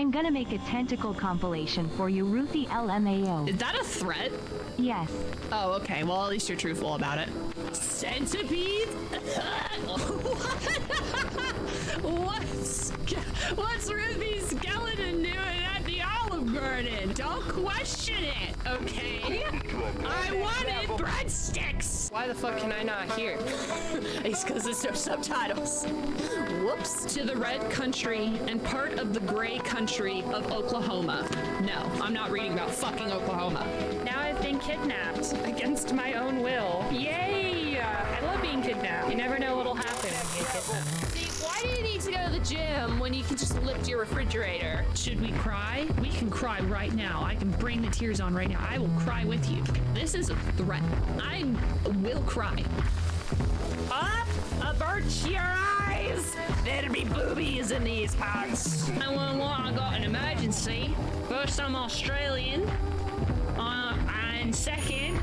I'm gonna make a tentacle compilation for you, Ruthie LMAO. Is that a threat? Yes. Oh, okay. Well, at least you're truthful about it. Centipede? What's Ruthie's skeleton doing at the Olive Garden? Don't question it, okay? I wanted breadsticks! Why the fuck can I not hear? It's because there's no subtitles. Whoops. To the red country and part of the gray country of Oklahoma. No, I'm not reading about fucking Oklahoma. Now I've been kidnapped against my own will. Yay! I love being kidnapped. You never know what'll happen when you get kidnapped. See, why do you need to go to the gym when you can just lift your refrigerator? Should we cry? We can cry right now. I can bring the tears on right now. I will cry with you. This is a threat. I will cry. Up! Avert your eyes! There'll be boobies in these pants. And I got an emergency. First, I'm Australian. And second,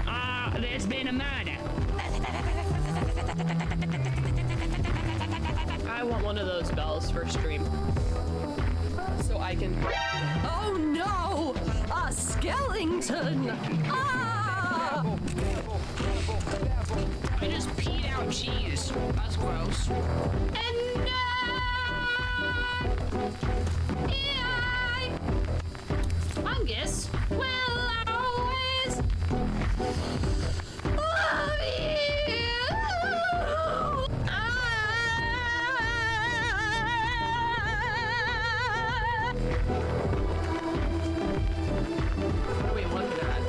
there's been a murder. I want one of those bells for stream. So I can... Oh no! A skeleton! Ah! I just peed out cheese. That's gross. And Fungus? will always love you! What are we looking at?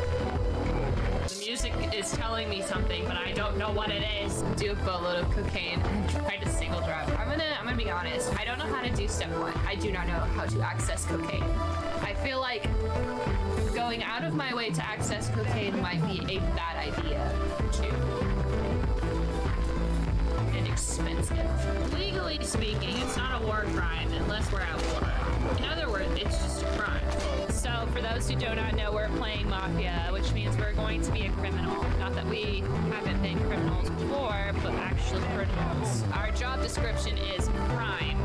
The music is telling me something, but I don't know what it is. Do a boatload of cocaine and try to single drive. I'm gonna be honest. I don't know how to do step one. I do not know how to access cocaine. I feel like going out of my way to access cocaine might be a bad idea too. And expensive. Legally speaking, it's not a war crime unless we're at war. In other words, it's just a crime. So for those who do not know, we're playing Mafia, which means we're going to be a criminal. Not that we haven't been criminals before, but actually criminals. Our job description is crime.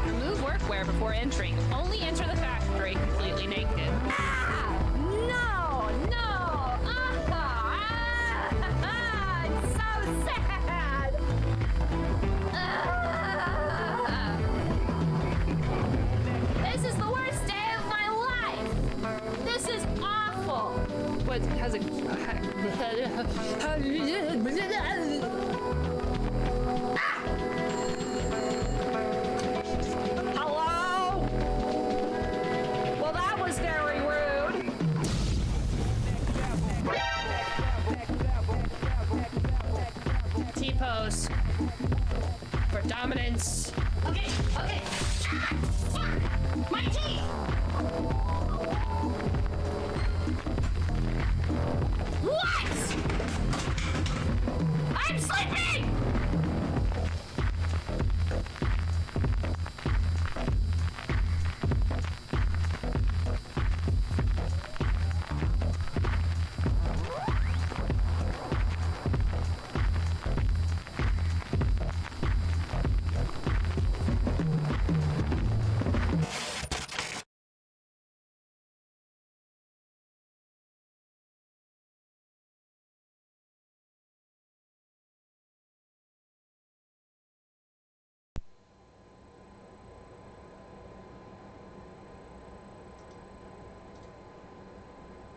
Remove workwear before entering. Only enter the factory completely naked. Ah! No! No! It's so sad! This is the worst day of my life! This is awful! What has a... Hello? Well, that was very rude. T-pose. For dominance. Okay. Ah, fuck! My teeth! What? I'm sleeping!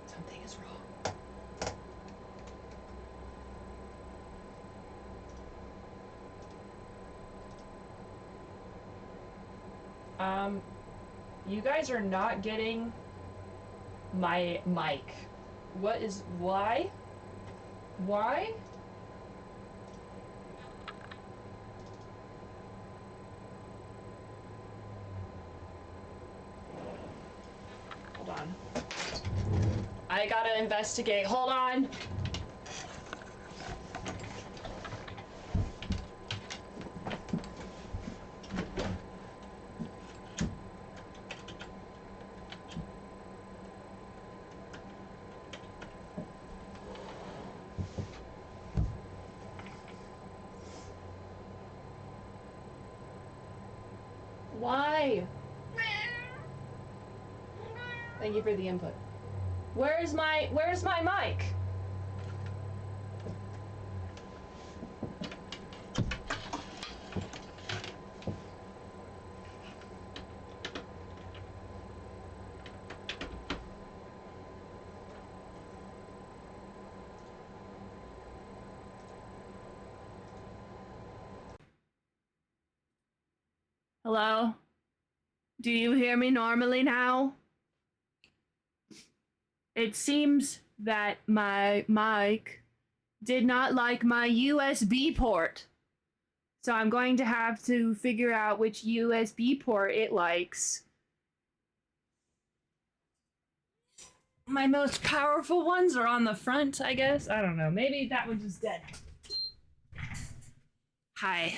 Something is wrong. You guys are not getting my mic. Why? Why? Hold on. I gotta investigate. Hold on. Why? Thank you for the input. Where's my mic? Hello? Do you hear me normally now? It seems that my mic did not like my USB port. So I'm going to have to figure out which USB port it likes. My most powerful ones are on the front, I guess. I don't know. Maybe that one's just dead. Hi.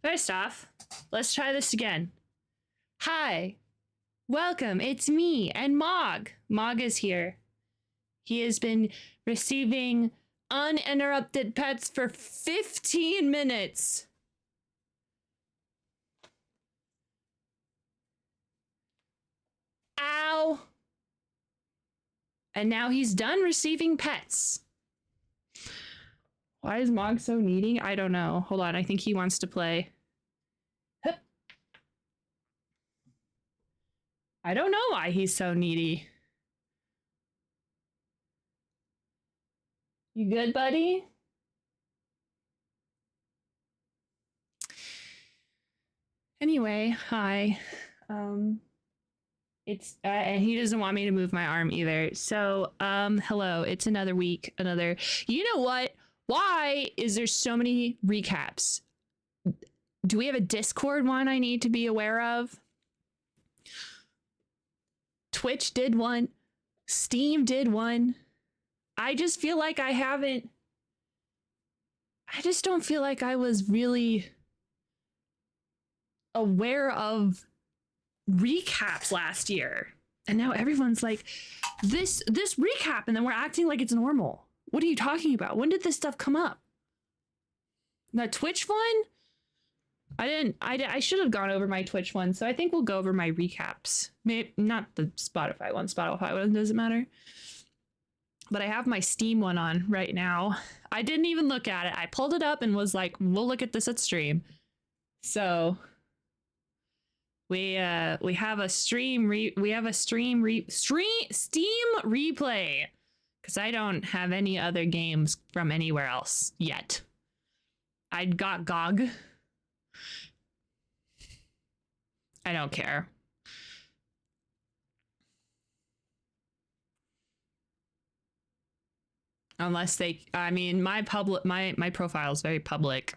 First off, let's try this again. Hi. Welcome. It's me and Mog. Mog is here. He has been receiving uninterrupted pets for 15 minutes. Ow. And now he's done receiving pets. Why is Mog so needy? I don't know. Hold on. I think he wants to play. Hup. I don't know why he's so needy. You good, buddy? Anyway, hi. It's and he doesn't want me to move my arm either. So, hello. It's another week, another. You know what? Why is there so many recaps? Do we have a Discord one I need to be aware of? Twitch did one. Steam did one. I just feel like I just don't feel like I was really aware of recaps last year. And now everyone's like, this recap, and then we're acting like it's normal. What are you talking about? When did this stuff come up? The Twitch one? I should have gone over my Twitch one, so I think we'll go over my recaps. Maybe not the Spotify one. Spotify one doesn't matter. But I have my Steam one on right now. I didn't even look at it. I pulled it up and was like, we'll look at this at stream. So we have a Steam replay, because I don't have any other games from anywhere else yet. I got GOG. I don't care. Unless they, I mean, my profile is very public.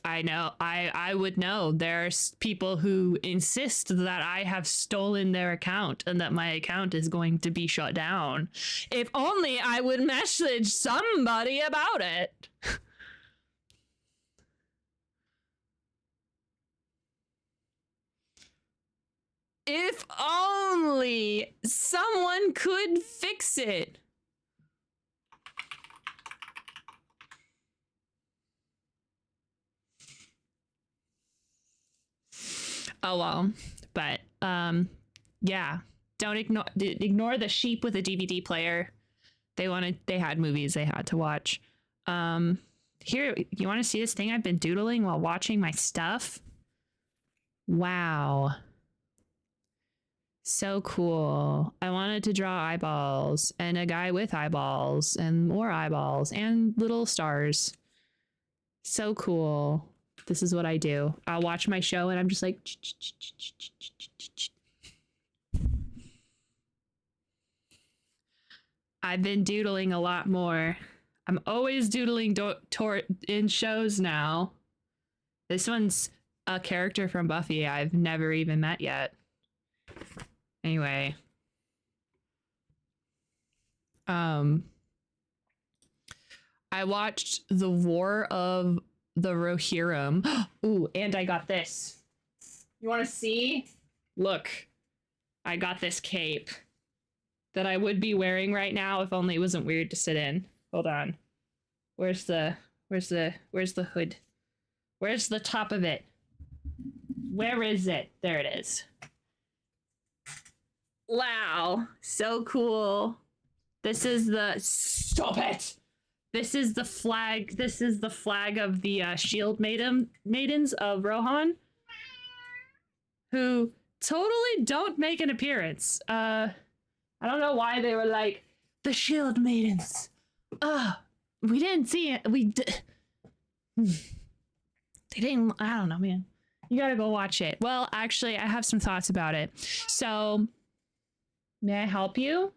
I know, I would know. There's people who insist that I have stolen their account and that my account is going to be shut down. If only I would message somebody about it. If only someone could fix it. Oh well, but yeah, don't ignore the sheep with a DVD player. They had movies they had to watch. Here, you want to see this thing I've been doodling while watching my stuff? Wow. So cool. I wanted to draw eyeballs and a guy with eyeballs and more eyeballs and little stars. So cool. This is what I do. I'll watch my show and I'm just like... I've been doodling a lot more. I'm always doodling in shows now. This one's a character from Buffy I've never even met yet. Anyway. I watched The War of the Rohirrim. Ooh, and I got this. You want to see? Look. I got this cape that I would be wearing right now if only it wasn't weird to sit in. Hold on. Where's the hood? Where's the top of it? Where is it? There it is. Wow, so cool. This is the stop it. This is the flag. This is the flag of the shield maidens of Rohan, who totally don't make an appearance. I don't know why they were like the shield maidens. We didn't see it. They didn't. I don't know, man. You gotta go watch it. Well, actually, I have some thoughts about it. So, may I help you?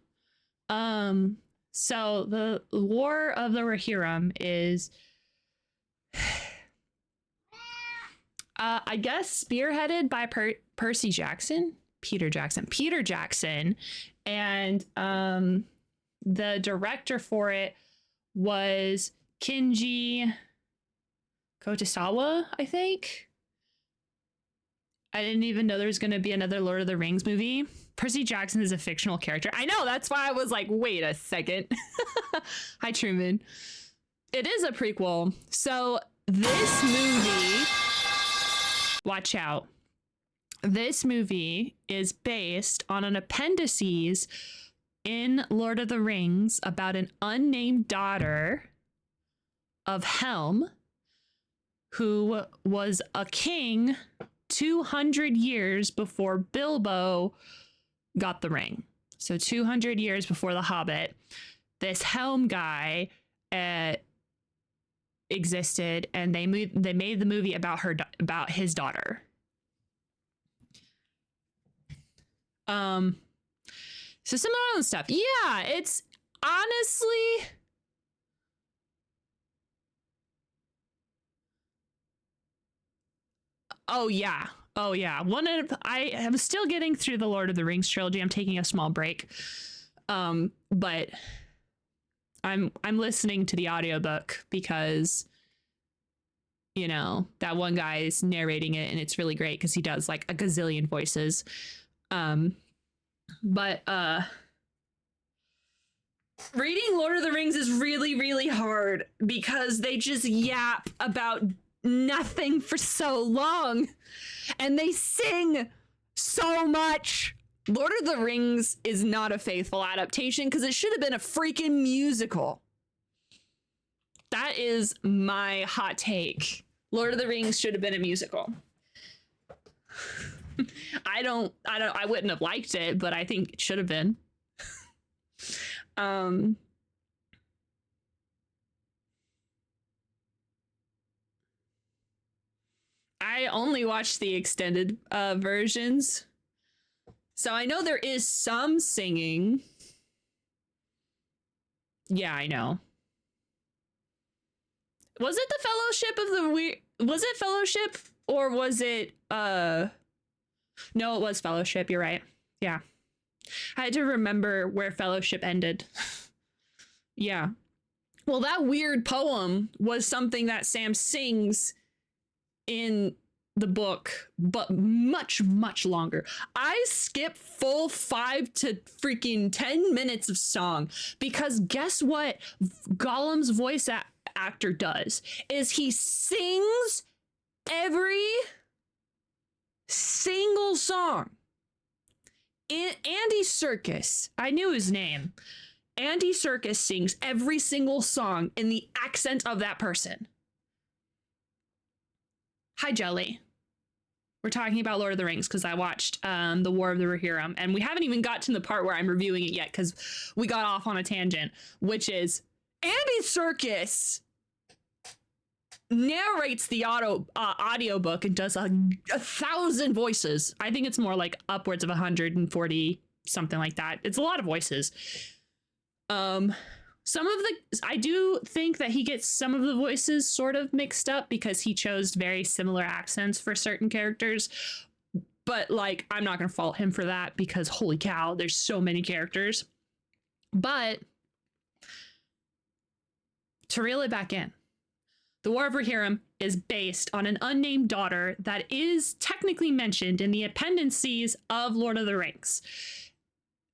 So the War of the Rohirrim is, I guess, spearheaded by Peter Jackson, and the director for it was Kinji Kotasawa, I think. I didn't even know there was going to be another Lord of the Rings movie. Percy Jackson is a fictional character. I know, that's why I was like, wait a second. Hi, Truman. It is a prequel. So this movie, watch out. This movie is based on an appendices in Lord of the Rings about an unnamed daughter of Helm, who was a king 200 years before Bilbo got the ring. So 200 years before The Hobbit, this Helm guy existed, and they made the movie about his daughter. So some other stuff. Yeah, it's honestly, oh yeah. I am still getting through the Lord of the Rings trilogy. I'm taking a small break. But I'm listening to the audiobook because, you know, that one guy is narrating it and it's really great because he does like a gazillion voices. But reading Lord of the Rings is really, really hard because they just yap about nothing for so long and they sing so much. Lord of the Rings is not a faithful adaptation because it should have been a freaking musical. That is my hot take. Lord of the Rings should have been a musical. I wouldn't have liked it, but I think it should have been. I only watched the extended versions. So I know there is some singing. Yeah, I know. Was it the Fellowship of the was it Fellowship or was it no, it was Fellowship, you're right. Yeah. I had to remember where Fellowship ended. Yeah. Well, that weird poem was something that Sam sings in the book, but much, much longer. I skip full 5 to freaking 10 minutes of song because guess what Gollum's voice actor does is he sings every single song. Andy Serkis, I knew his name. Andy Serkis sings every single song in the accent of that person. Hi, Jelly. We're talking about Lord of the Rings because I watched The War of the Rohirrim, and we haven't even got to the part where I'm reviewing it yet because we got off on a tangent, which is Andy Serkis narrates the audiobook and does a 1,000 voices. I think it's more like upwards of 140, something like that. It's a lot of voices. I do think that he gets some of the voices sort of mixed up because he chose very similar accents for certain characters. But like, I'm not going to fault him for that because holy cow, there's so many characters. But to reel it back in, The War of Rohirrim is based on an unnamed daughter that is technically mentioned in the appendices of Lord of the Rings.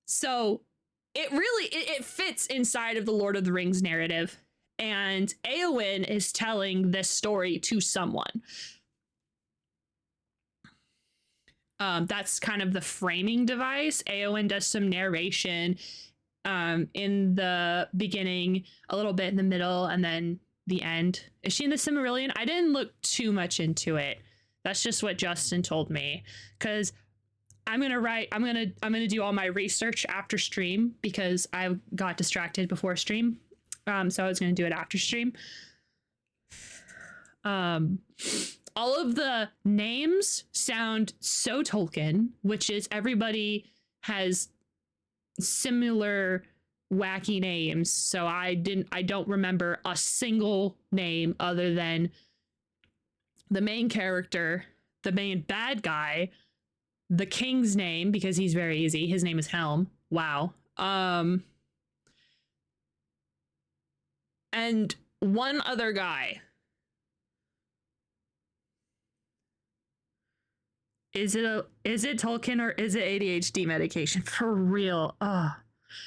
So it really, it fits inside of the Lord of the Rings narrative. And Éowyn is telling this story to someone. That's kind of the framing device. Eowyn does some narration in the beginning, a little bit in the middle, and then the end. Is she in the Silmarillion? I didn't look too much into it. That's just what Justin told me, because I'm gonna do all my research after stream, because I got distracted before stream. So I was gonna do it after stream. All of the names sound so Tolkien, which is everybody has similar wacky names. So I don't remember a single name other than the main character, the main bad guy, the king's name, because he's very easy. His name is Helm. Wow. And one other guy. Is it Tolkien or is it ADHD medication? For real. Ugh.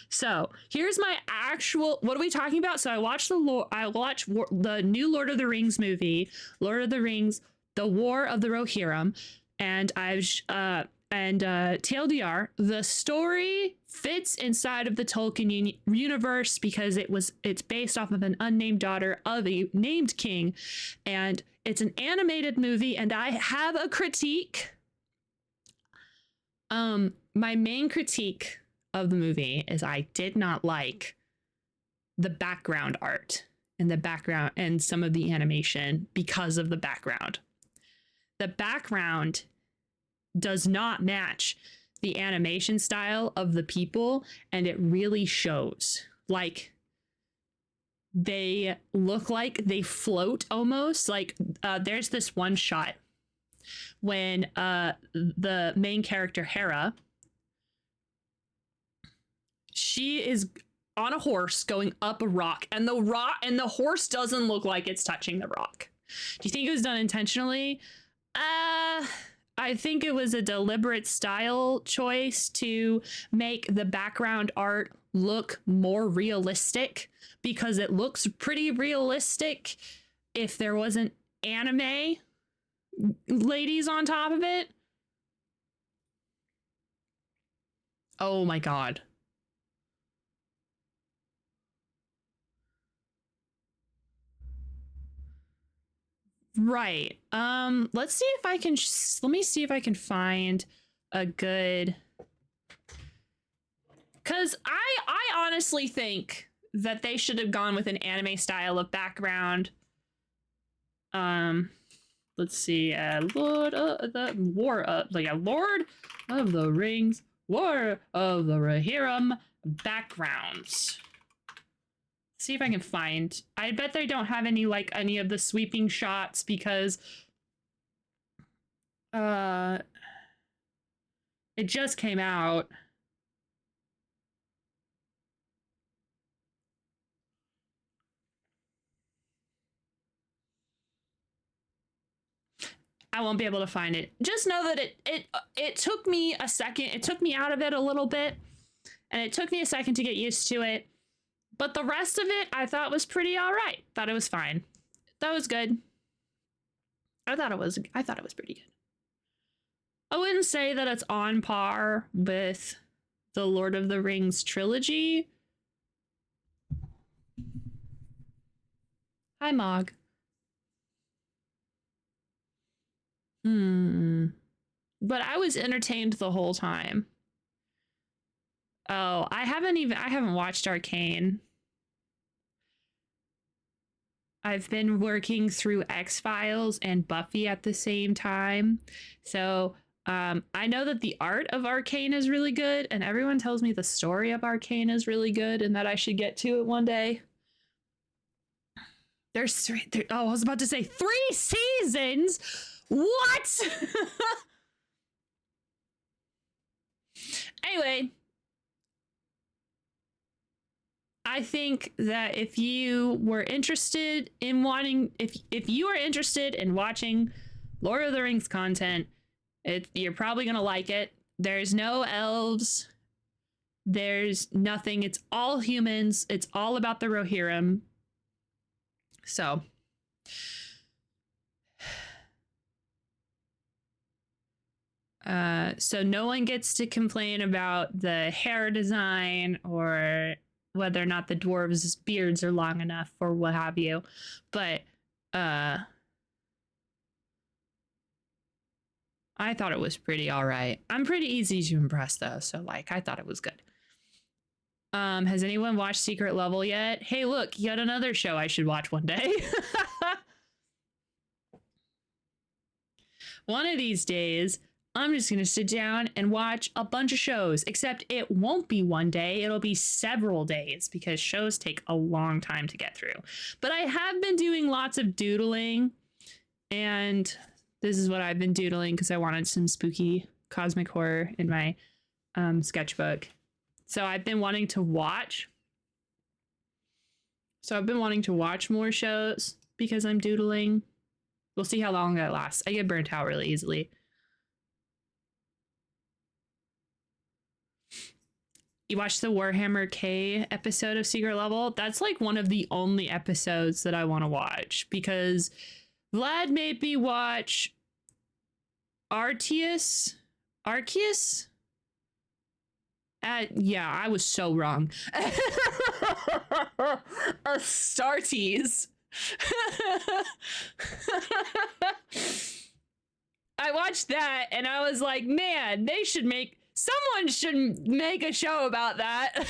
So here's my actual. What are we talking about? So I watched the new Lord of the Rings movie, Lord of the Rings: The War of the Rohirrim, and TLDR, the story fits inside of the Tolkien universe because it's based off of an unnamed daughter of a named king, and it's an animated movie. And I have a critique. My main critique of the movie is I did not like the background art and the background and some of the animation because of the background. The background does not match the animation style of the people, and it really shows. Like, they look like they float almost. Like, there's this one shot when the main character Hera, she is on a horse going up a rock, and the horse doesn't look like it's touching the rock. Do you think it was done intentionally? I think it was a deliberate style choice to make the background art look more realistic, because it looks pretty realistic if there wasn't anime ladies on top of it. Oh my god. Right. Let's see if I can let me see if I can find a good, cuz I honestly think that they should have gone with an anime style of background. Let's see. Lord of the Rings, War of the Rohirrim backgrounds. See if I can find. I bet they don't have any of the sweeping shots, because it just came out. I won't be able to find it. Just know that it took me a second. It took me out of it a little bit, and it took me a second to get used to it. But the rest of it, I thought was pretty all right. Thought it was fine. That was good. I thought it was pretty good. I wouldn't say that it's on par with the Lord of the Rings trilogy. Hi, Mog. But I was entertained the whole time. Oh, I haven't watched Arcane. I've been working through X-Files and Buffy at the same time. So I know that the art of Arcane is really good, and everyone tells me the story of Arcane is really good and that I should get to it one day. There's I was about to say 3 seasons. What? Anyway, I think that if you were interested in if you are interested in watching Lord of the Rings content, you're probably gonna like it. There's no elves. There's nothing. It's all humans. It's all about the Rohirrim. So, So no one gets to complain about the hair design or whether or not the dwarves' beards are long enough or what have you. But I thought it was pretty all right. I'm pretty easy to impress though, so like I thought it was good. Has anyone watched Secret Level yet? Hey, look, yet another show I should watch one day. One of these days, I'm just gonna sit down and watch a bunch of shows, except it won't be one day, it'll be several days because shows take a long time to get through. But I have been doing lots of doodling, and this is what I've been doodling because I wanted some spooky cosmic horror in my sketchbook. So I've been wanting to watch. More shows because I'm doodling. We'll see how long that lasts. I get burnt out really easily. You watched the Warhammer K episode of Secret Level? That's like one of the only episodes that I want to watch because Vlad made me watch Arceus? Yeah, I was so wrong. Astartes. I watched that and I was like, man, someone should make a show about that.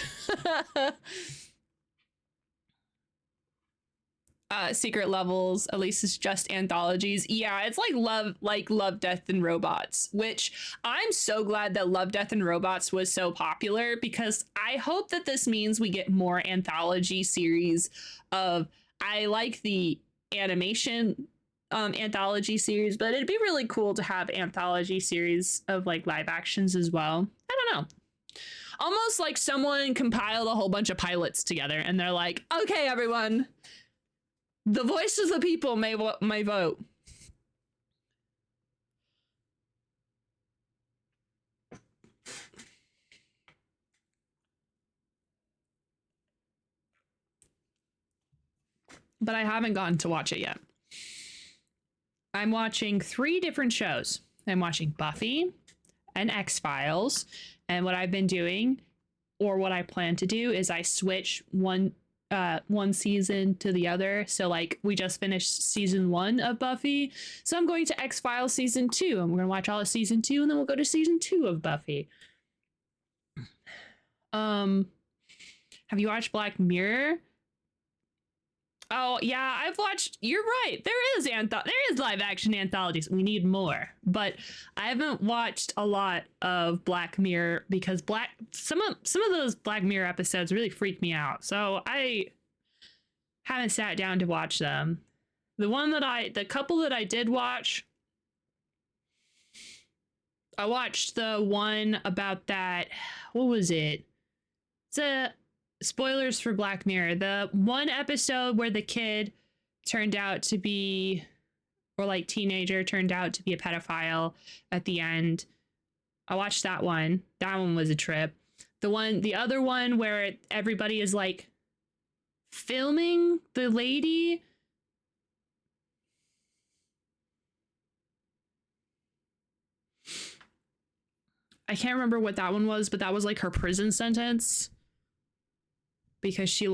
Secret Levels, at least it's just anthologies. Yeah, it's like Love, Death, and Robots, which I'm so glad that Love, Death, and Robots was so popular because I hope that this means we get more anthology series of, I like the animation anthology series, but it'd be really cool to have anthology series of like live actions as well. I don't know. Almost like someone compiled a whole bunch of pilots together and they're like, okay, everyone, the voice of the people may vote. But I haven't gotten to watch it yet. I'm watching 3 different shows. I'm watching Buffy and X-Files. And what I've been doing, or what I plan to do, is I switch one season to the other. So like we just finished season 1 of Buffy. So I'm going to X-Files season 2. And we're going to watch all of season 2 and then we'll go to season 2 of Buffy. Have you watched Black Mirror? Oh yeah, I've watched. You're right. There is live action anthologies. We need more, but I haven't watched a lot of Black Mirror because some of those Black Mirror episodes really freak me out. So I haven't sat down to watch them. The couple that I did watch, I watched the one about that. What was it? It's a spoilers for Black Mirror. The one episode where the kid turned out to be, or like teenager turned out to be a pedophile at the end. I watched that one. That one was a trip. The other one where everybody is like filming the lady. I can't remember what that one was, but that was like her prison sentence. Because she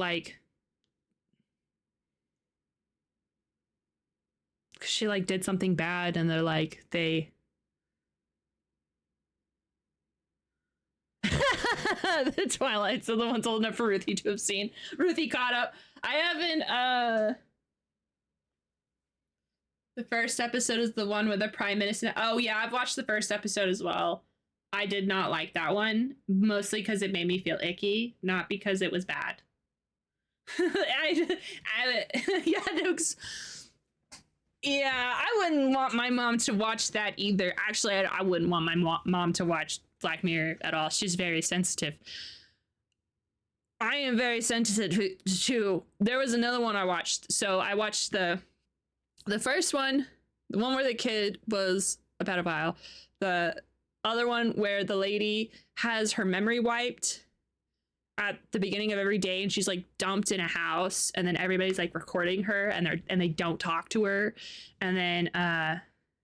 did something bad and they're like, the Twilights are the ones old enough for Ruthie to have seen. Ruthie caught up. I haven't, the first episode is the one with the Prime Minister. Oh yeah, I've watched the first episode as well. I did not like that one, mostly because it made me feel icky, not because it was bad. I wouldn't want my mom to watch that either. Actually, I wouldn't want my mom to watch Black Mirror at all. She's very sensitive. I am very sensitive to. There was another one I watched. So I watched the first one, the one where the kid was a pedophile. The other one where the lady has her memory wiped at the beginning of every day and she's like dumped in a house and then everybody's like recording her and they don't talk to her. And then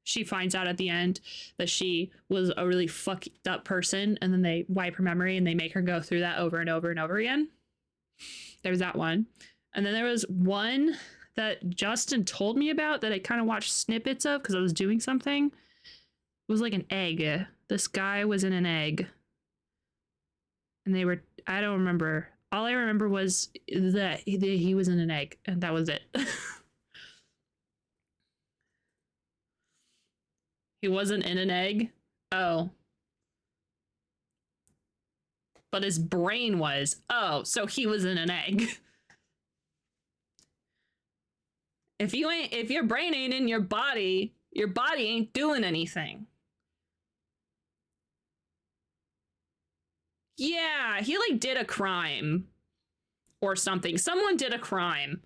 she finds out at the end that she was a really fucked up person, and then they wipe her memory and they make her go through that over and over and over again. There's that one. And then there was one that Justin told me about that I kind of watched snippets of because I was doing something. It was like an egg. This guy was in an egg. And they were, I don't remember. All I remember was that he was in an egg, and that was it. He wasn't in an egg? Oh. But his brain was. Oh, so he was in an egg. If your brain ain't in your body ain't doing anything. Yeah, he like did a crime or something. Someone did a crime.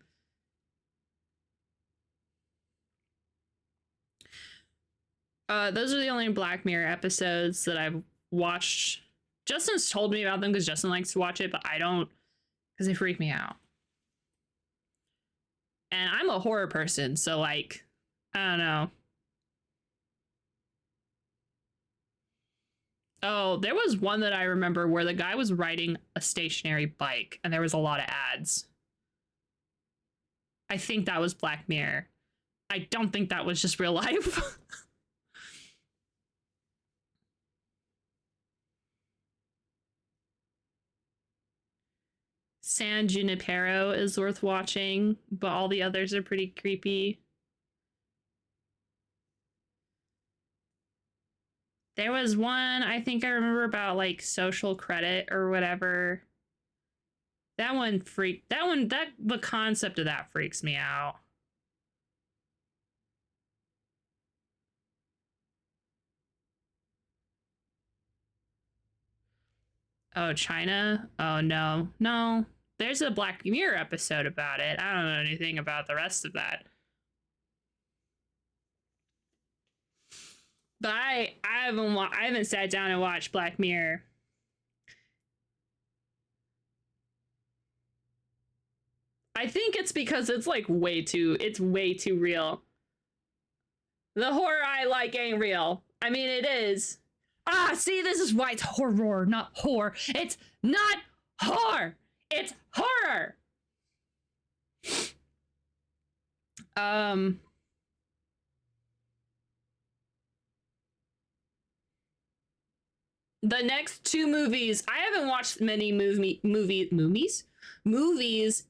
Those are the only Black Mirror episodes that I've watched. Justin's told me about them because Justin likes to watch it, but I don't, because they freak me out. And I'm a horror person, so like, I don't know. Oh, there was one that I remember where the guy was riding a stationary bike and there was a lot of ads. I think that was Black Mirror. I don't think that was just real life. San Junipero is worth watching, but all the others are pretty creepy. There was one I think I remember about like social credit or whatever. That the concept of that freaks me out. Oh, China? Oh, no. No. There's a Black Mirror episode about it. I don't know anything about the rest of that. But I haven't sat down and watched Black Mirror. I think it's because it's like way too real. The horror I like ain't real. I mean, it is. Ah, see, this is why it's horror, not horror. It's not horror. It's horror. The next two movies, I haven't watched many movies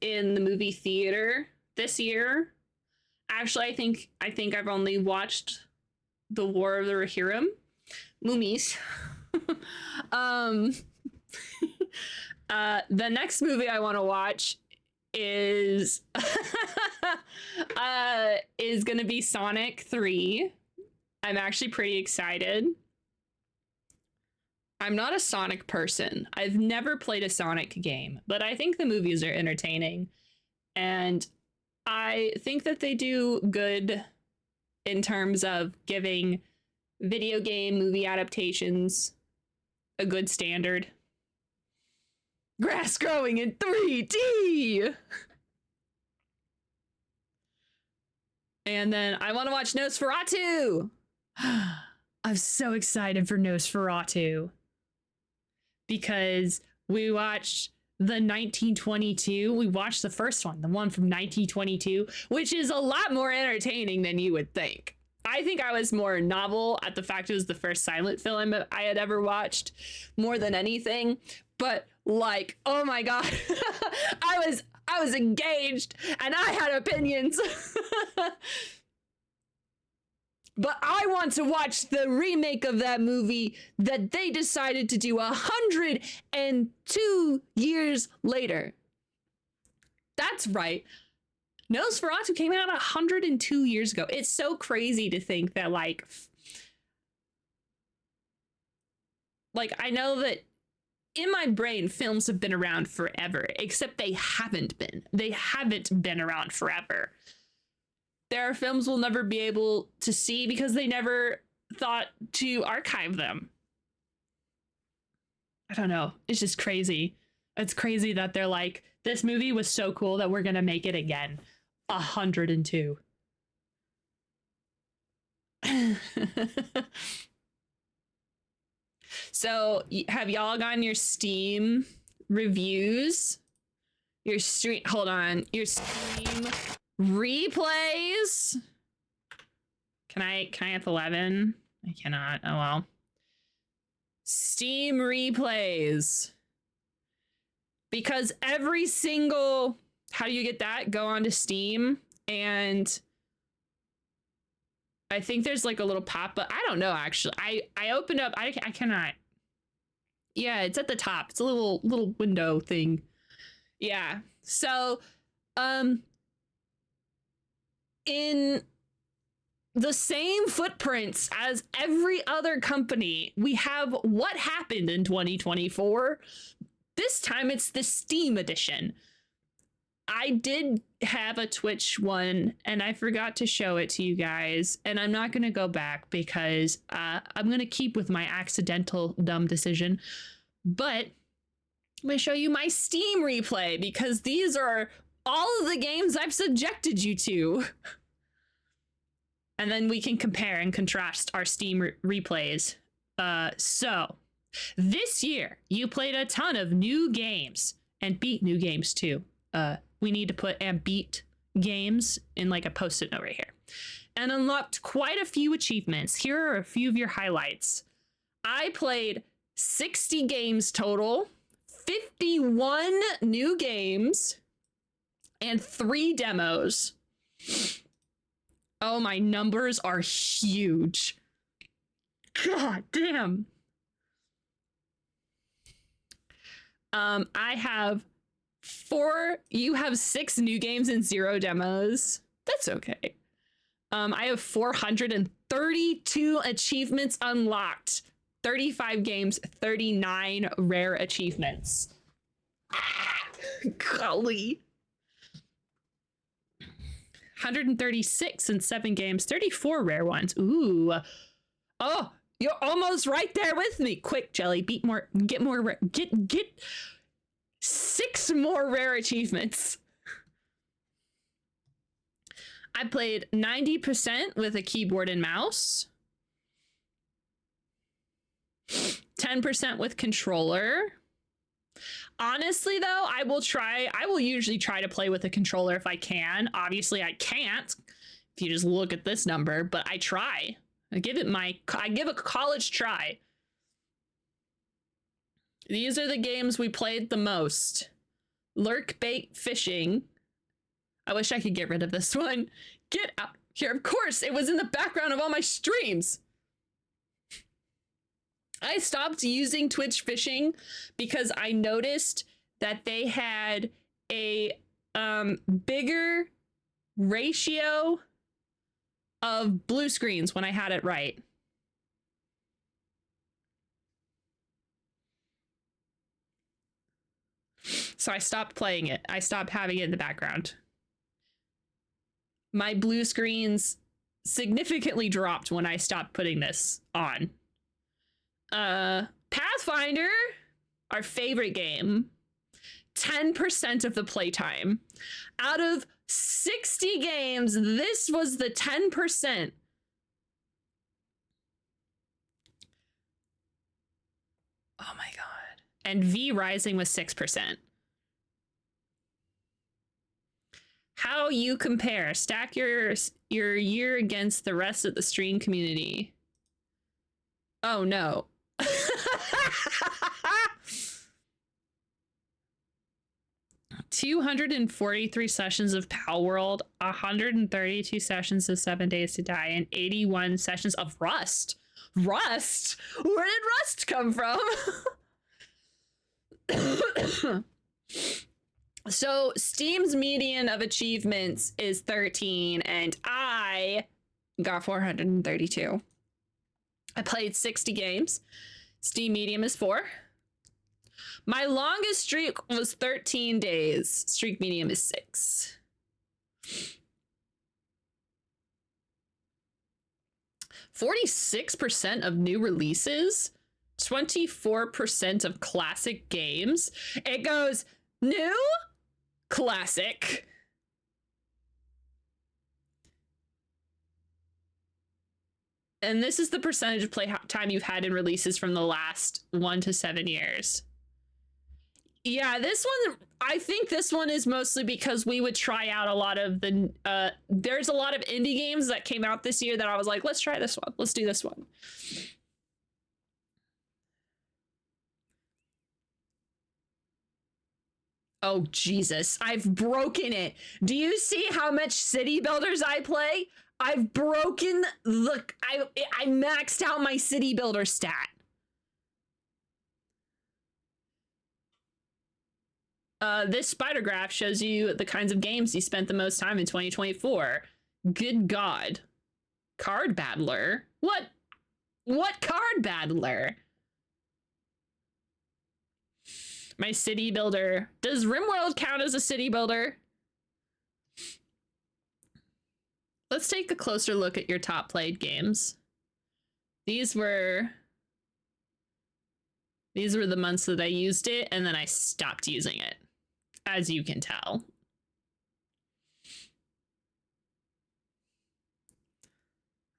in the movie theater this year. Actually, I think I've only watched The War of the Rohirrim movies. The next movie I want to watch is gonna be Sonic 3. I'm actually pretty excited. I'm not a Sonic person. I've never played a Sonic game, but I think the movies are entertaining. And I think that they do good in terms of giving video game movie adaptations a good standard. Grass growing in 3D! And then I want to watch Nosferatu! I'm so excited for Nosferatu. Because we watched the 1922. We watched the first one, the one from 1922, which is a lot more entertaining than you would think. I think I was more novel at the fact it was the first silent film I had ever watched more than anything. But like, oh my God, I was engaged and I had opinions. But I want to watch the remake of that movie that they decided to do 102 years later. That's right. Nosferatu came out 102 years ago. It's so crazy to think that like I know that in my brain, films have been around forever, except they haven't been. They haven't been around forever. There are films we'll never be able to see because they never thought to archive them. I don't know. It's just crazy. It's crazy that they're like, this movie was so cool that we're going to make it again. 102. So, have y'all gotten your Steam reviews? Your stream, hold on, your Steam replays? Can I have 11? I cannot. Oh well. Steam replays. Because every single, how do you get that? Go onto Steam, and I think there's like a little pop-up. I don't know, actually. I opened up, I cannot. Yeah, it's at the top. It's a little window thing. Yeah. So, in the same footprints as every other company, we have what happened in 2024. This time it's the Steam edition. I did have a Twitch one and I forgot to show it to you guys, and I'm not going to go back because I'm going to keep with my accidental dumb decision. But I'm going to show you my Steam replay because these are all of the games I've subjected you to. And then we can compare and contrast our Steam replays. So this year you played a ton of new games and beat new games too. We need to put and beat games in like a post-it note right here. And unlocked quite a few achievements. Here are a few of your highlights. I played 60 games total, 51 new games, and 3 demos. Oh, my numbers are huge. God damn. I have 4, you have 6 new games and 0 demos. That's okay. I have 432 achievements unlocked, 35 games, 39 rare achievements. Golly. 136 in 7 games, 34 rare ones. Ooh. Oh, you're almost right there with me. Quick, Jelly, get more, get 6 more rare achievements. I played 90% with a keyboard and mouse, 10% with controller. Honestly, though, I will usually try to play with a controller if I can. Obviously, I can't if you just look at this number, but I try. I give a college try. These are the games we played the most. Lurk Bait Fishing. I wish I could get rid of this one. Get out here. Of course, it was in the background of all my streams. I stopped using Twitch Fishing because I noticed that they had a bigger ratio of blue screens when I had it right. So I stopped playing it. I stopped having it in the background. My blue screens significantly dropped when I stopped putting this on. Pathfinder, our favorite game, 10% of the playtime. Out of 60 games, this was the 10%. Oh my god. And V Rising was 6%. How you compare? Stack your year against the rest of the stream community. Oh no. 243 sessions of Pal World, 132 sessions of 7 Days to Die, and 81 sessions of Rust. Rust? Where did Rust come from? So Steam's median of achievements is 13, and I got 432. I played 60 games. Steam medium is 4. My longest streak was 13 days. Streak medium is 6. %46% of new releases, 24% of classic games. It goes new, classic. And this is the percentage of play time you've had in releases from the last 1 to 7 years. Yeah, this one, I think this one is mostly because we would try out a lot of the, there's a lot of indie games that came out this year that I was like, let's try this one. Let's do this one. Oh, Jesus, I've broken it. Do you see how much City Builders I play? I've broken the, I maxed out my City Builder stat. This spider graph shows you the kinds of games you spent the most time in 2024. Good God. Card Battler? What Card Battler? My City Builder. Does RimWorld count as a City Builder? Let's take a closer look at your top played games. These were the months that I used it, and then I stopped using it, as you can tell.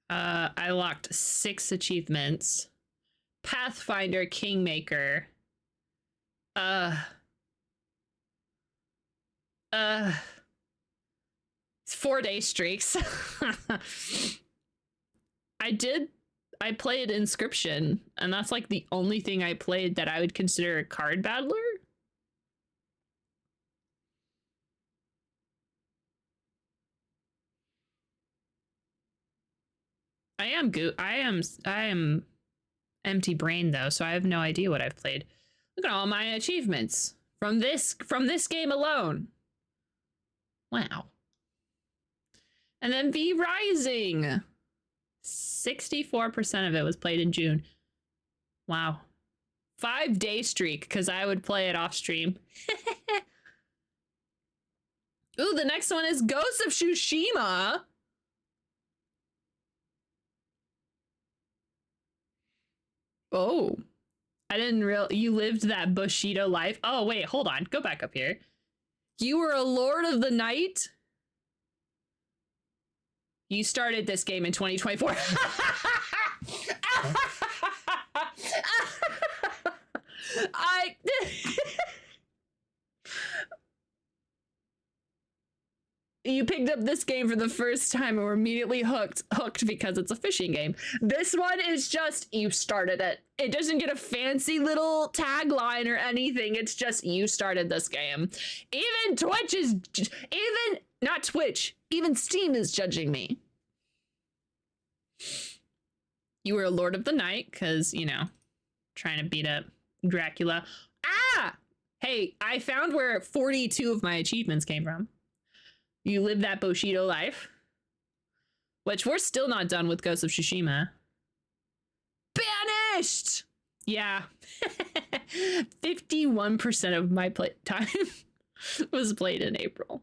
I locked 6 achievements. Pathfinder, Kingmaker. 4-day streaks. I played Inscription, and that's like the only thing I played that I would consider a card battler. I am empty brain though, so I have no idea what I've played. Look at all my achievements from this game alone. Wow. And then V Rising. 64% of it was played in June. Wow. 5-day streak, because I would play it off stream. Ooh, the next one is Ghost of Tsushima. Oh. I didn't you lived that Bushido life. Oh, wait, hold on. Go back up here. You were a Lord of the Night? You started this game in 2024. You picked up this game for the first time and were immediately hooked because it's a fishing game. This one is just, you started it. It doesn't get a fancy little tagline or anything. It's just, you started this game. Even Twitch is, not Twitch, even Steam is judging me. You were a Lord of the Night, because, you know, trying to beat up Dracula. Ah! Hey, I found where 42 of my achievements came from. You live that Bushido life, which we're still not done with Ghost of Tsushima. Banished! Yeah. 51% of my play time was played in April.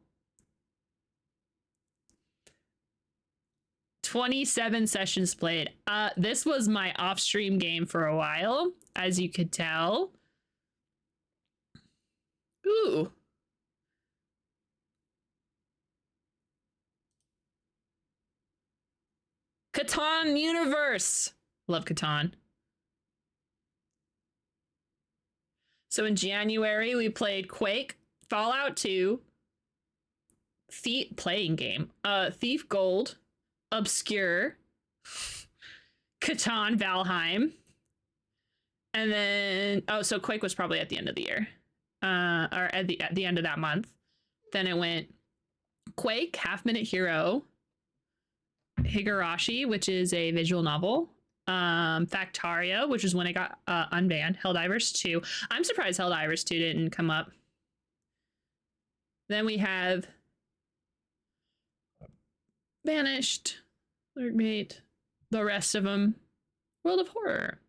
27 sessions played. This was my off-stream game for a while, as you could tell. Ooh. Catan Universe. Love Catan. So in January, we played Quake, Fallout 2, playing game, Thief Gold, Obscure, Catan Valheim, and then, oh, so Quake was probably at the end of the year, or at the end of that month. Then it went Quake, Half Minute Hero, Higurashi, which is a visual novel, Factaria, which is when it got unbanned, Helldivers 2. I'm surprised Helldivers 2 didn't come up. Then we have Banished, Lurkmate, the rest of them. World of Horror.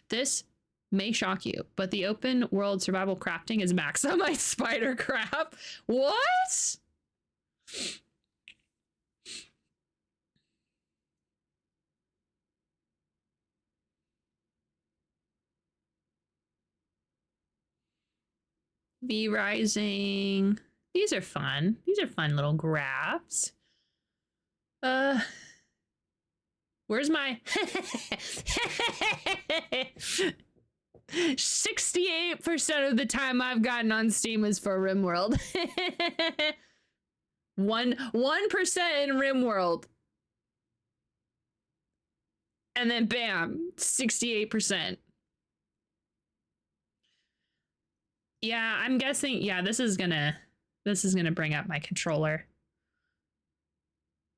This may shock you, but the open world survival crafting is maxed on my spider crap. What? V Rising. These are fun. These are fun little graphs. Where's my 68% of the time I've gotten on Steam is for RimWorld. 1% in RimWorld. And then bam, 68%. Yeah, I'm guessing, yeah, this is gonna bring up my controller.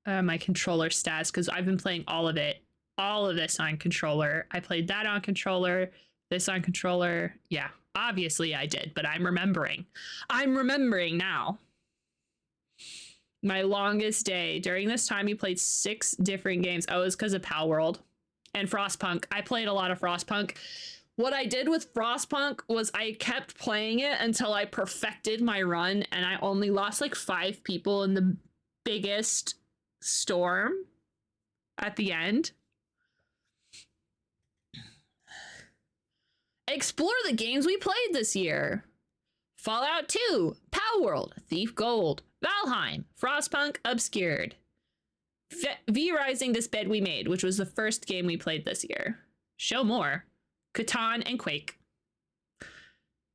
My controller stats, because I've been playing all of this on controller. I played that on controller, this on controller. Yeah, obviously I did, but I'm remembering now. My longest day. During this time, you played 6 different games. Oh, it was because of Pal World and Frostpunk. I played a lot of Frostpunk. What I did with Frostpunk was I kept playing it until I perfected my run, and I only lost like 5 people in the biggest storm at the end. Explore the games we played this year. Fallout 2, Pal World, Thief Gold, Valheim, Frostpunk Obscured, V-Rising This Bed We Made, which was the first game we played this year. Show more. Catan and Quake.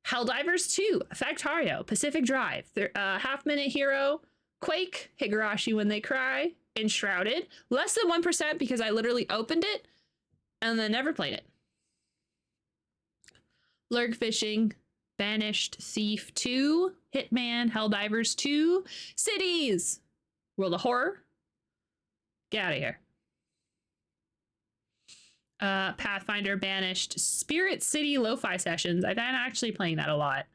Helldivers 2, Factario, Pacific Drive, Half Minute Hero, Quake, Higurashi When They Cry, Enshrouded. Less than 1% because I literally opened it and then never played it. Lurk Fishing, Banished, Thief 2, Hitman, Helldivers 2, Cities, World of Horror. Get out of here. Pathfinder, Banished, Spirit City Lo-Fi Sessions. I've been actually playing that a lot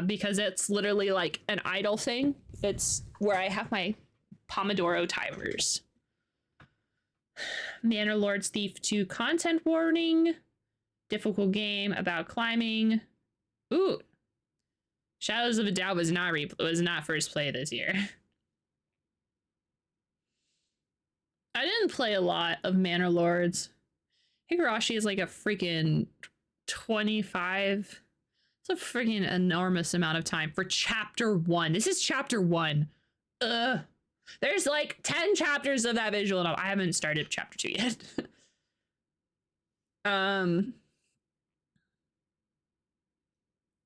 because it's literally like an idle thing. It's where I have my Pomodoro timers. Manor Lord's Thief 2 content warning. Difficult game about climbing. Ooh. Shadows of a Doubt was not first play this year. I didn't play a lot of Manor Lords. Higurashi is like a freaking 25. It's a freaking enormous amount of time for chapter 1. This is chapter 1. Ugh. There's like 10 chapters of that visual novel. I haven't started chapter 2 yet.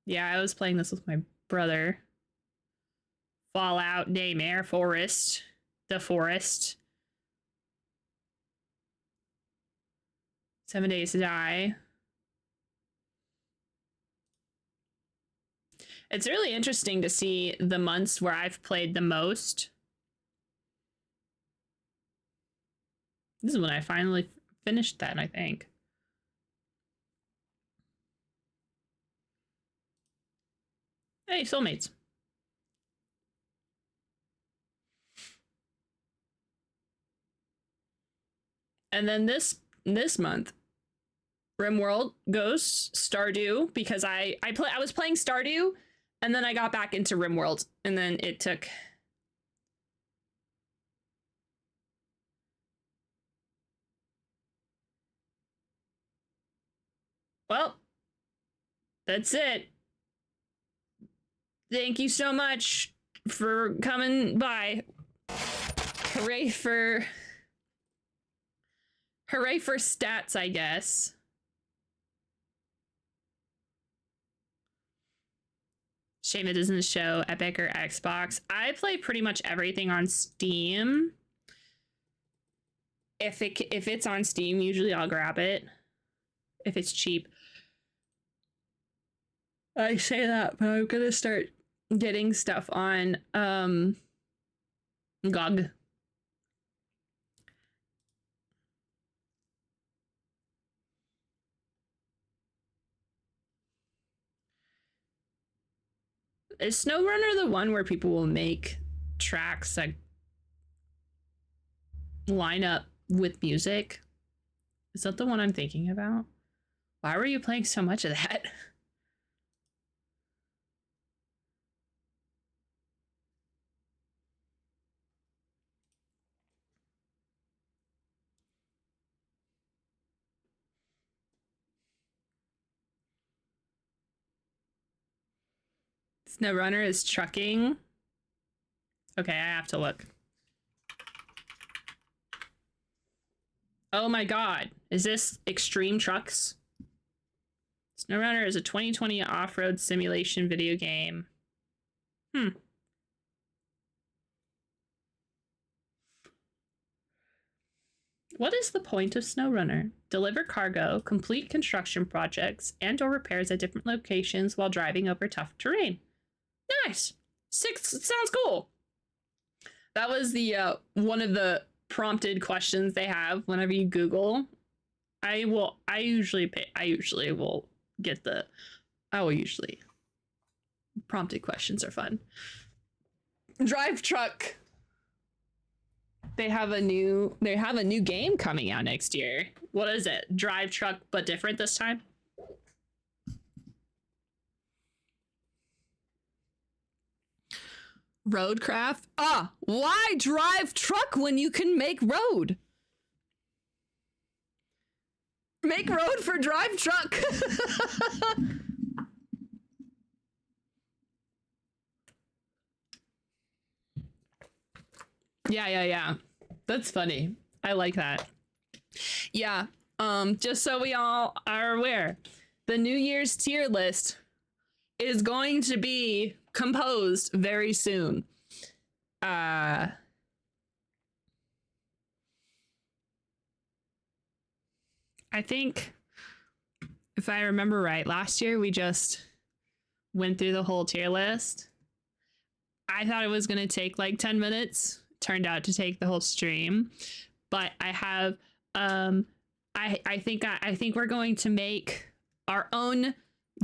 Yeah, I was playing this with my brother. Fallout, Daymare, Forest, The Forest. 7 Days to Die. It's really interesting to see the months where I've played the most. This is when I finally finished that, I think. Hey, soulmates. And then this month, RimWorld, Ghosts, Stardew, because I was playing Stardew, and then I got back into RimWorld, and then it took. Well, that's it. Thank you so much for coming by. Hooray for stats, I guess. Shame it doesn't show Epic or Xbox. I play pretty much everything on Steam. If it's on Steam, usually I'll grab it. If it's cheap. I say that, but I'm gonna start getting stuff on GOG. Is SnowRunner the one where people will make tracks that line up with music? Is that the one I'm thinking about? Why were you playing so much of that? SnowRunner is trucking. Okay, I have to look. Oh my god. Is this Extreme Trucks? SnowRunner is a 2020 off-road simulation video game. What is the point of SnowRunner? Deliver cargo, complete construction projects, and or repairs at different locations while driving over tough terrain. Nice. Sounds cool. That was the one of the prompted questions they have whenever you Google. I usually prompted questions are fun. Drive Truck. They have a new game coming out next year. What is it? Drive Truck, but different this time? Roadcraft? Why drive truck when you can make road? Make road for drive truck. Yeah. That's funny. I like that. Yeah. Just so we all are aware, the New Year's tier list is going to be composed very soon. I think, if I remember right, last year we just went through the whole tier list. I thought it was going to take like 10 minutes. Turned out to take the whole stream. But I have I think we're going to make our own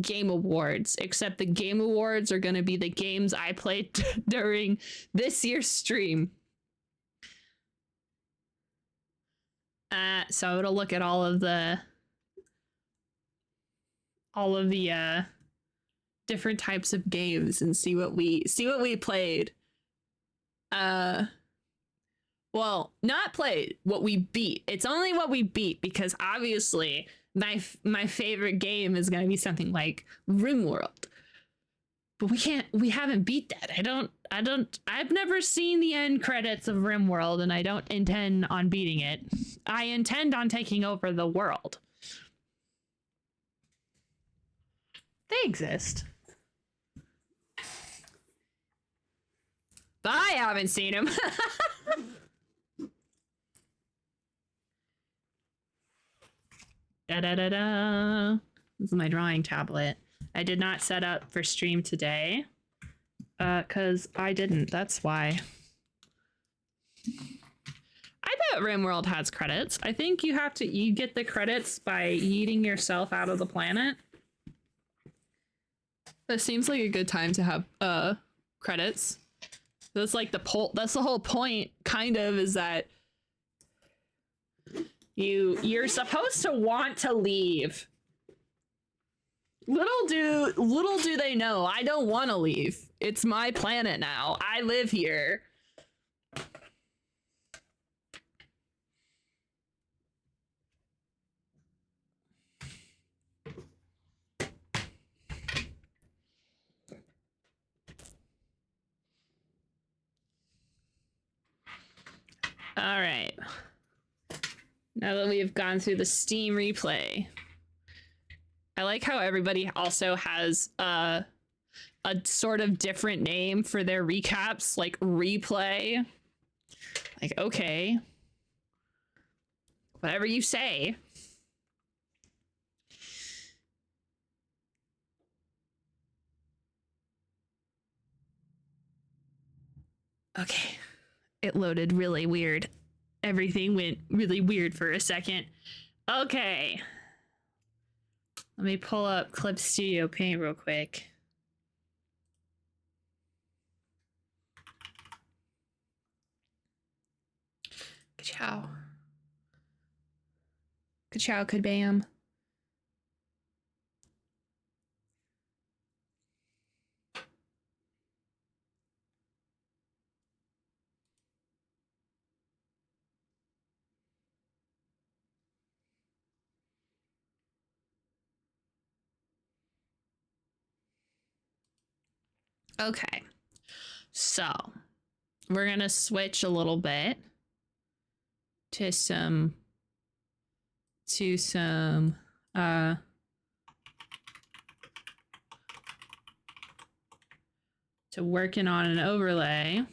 game awards, except the game awards are going to be the games I played during this year's stream. So it'll look at all of the different types of games and see what we played. Well, not played, what we beat. It's only what we beat, because obviously my favorite game is going to be something like RimWorld. But we haven't beat that. I've never seen the end credits of RimWorld, and I don't intend on beating it. I intend on taking over the world. They exist. But I haven't seen them. Da-da-da-da. This is my drawing tablet. I did not set up for stream today. Because I didn't. That's why. I bet RimWorld has credits. I think you get the credits by yeeting yourself out of the planet. That seems like a good time to have credits. That's like that's the whole point, kind of, is that you're supposed to want to leave. Little do they know, I don't want to leave. It's my planet now. I live here. All right. Now that we've gone through the Steam replay, I like how everybody also has a sort of different name for their recaps, like replay. Like, okay, whatever you say. Okay, it loaded really weird. Everything went really weird for a second. Okay. Let me pull up Clip Studio Paint real quick. Ka-chow. Ka-chow, ka-bam. Okay, so we're gonna switch a little bit to some to some to working on an overlay.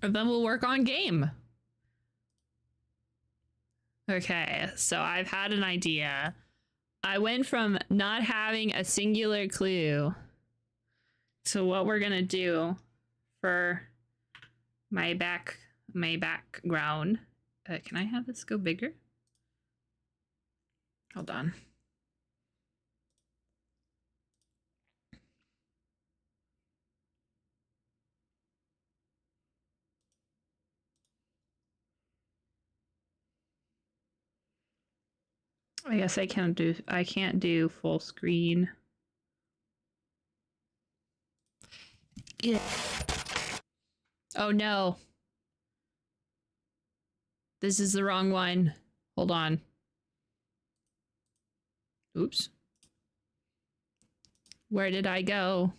And then we'll work on game. Okay, so I've had an idea. I went from not having a singular clue to what we're gonna do for my background. Can I have this go bigger? Hold on. I guess I can't do full screen. Yeah. Oh no. This is the wrong one. Hold on. Oops. Where did I go?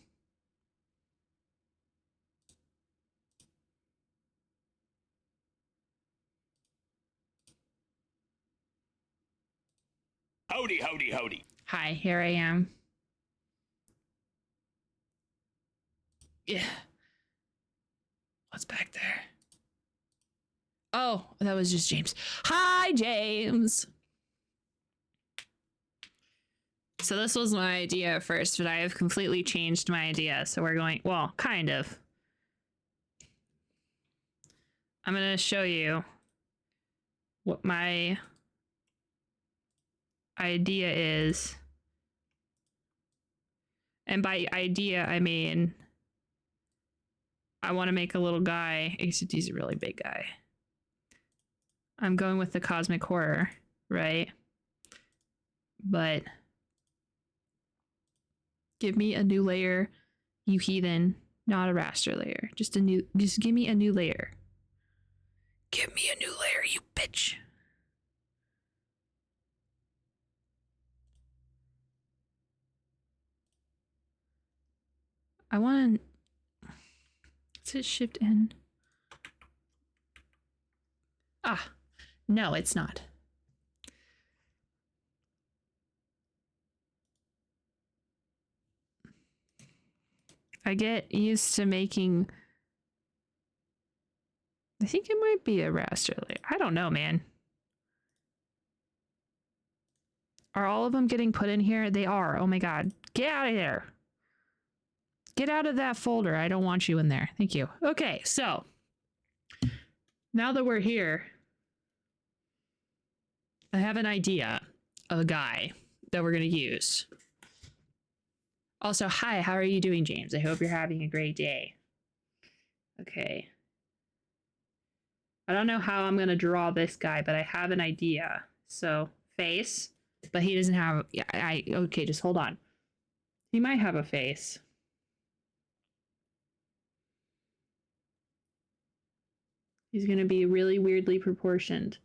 Howdy, howdy, howdy. Hi, here I am. Yeah. What's back there? Oh, that was just James. Hi, James. So this was my idea at first, but I have completely changed my idea. So we're going, well, kind of. I'm going to show you what my idea is. And by idea, I mean, I want to make a little guy, except he's a really big guy. I'm going with the cosmic horror, right? But give me a new layer, you heathen, not a raster layer. Just give me a new layer. Give me a new layer, you bitch. I want to... Is it shift N? Ah, no, it's not. I get used to making... I think it might be a raster layer. I don't know, man. Are all of them getting put in here? They are. Oh my god. Get out of there. Get out of that folder. I don't want you in there. Thank you. Okay, so now that we're here, I have an idea of a guy that we're going to use. Also, hi, how are you doing, James? I hope you're having a great day. Okay. I don't know how I'm going to draw this guy, but I have an idea. So, face, but he doesn't have... Okay, just hold on. He might have a face. He's going to be really weirdly proportioned.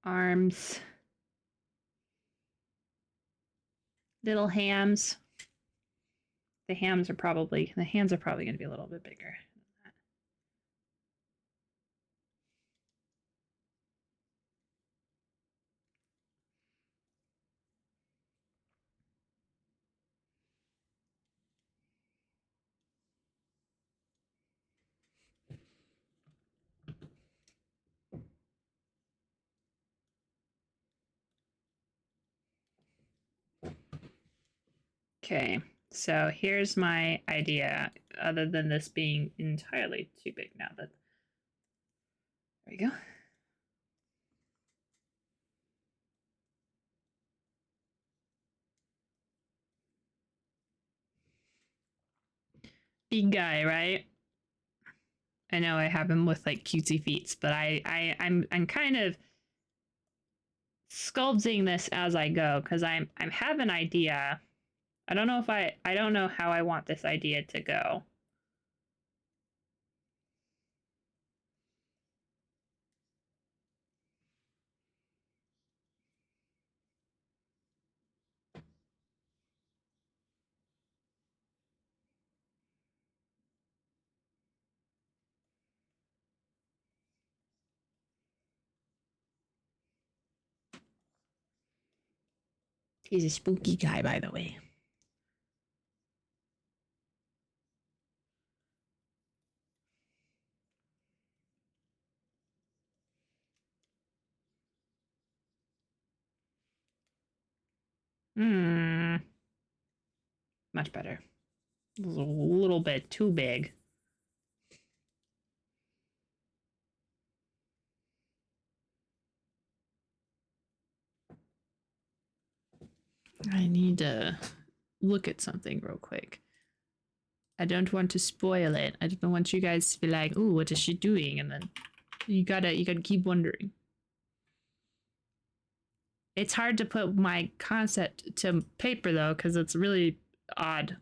Arms. Little hams. The hands are probably going to be a little bit bigger. Okay, so here's my idea, other than this being entirely too big now. That there we go. Big guy, right? I know I have him with like cutesy feet, but I'm kind of sculpting this as I go because I have an idea I don't know if I don't know how I want this idea to go. He's a spooky guy, by the way. Hmm. Much better. It was a little bit too big. I need to look at something real quick. I don't want to spoil it. I don't want you guys to be like, "Ooh, what is she doing?" And then you gotta keep wondering. It's hard to put my concept to paper though, because it's really odd.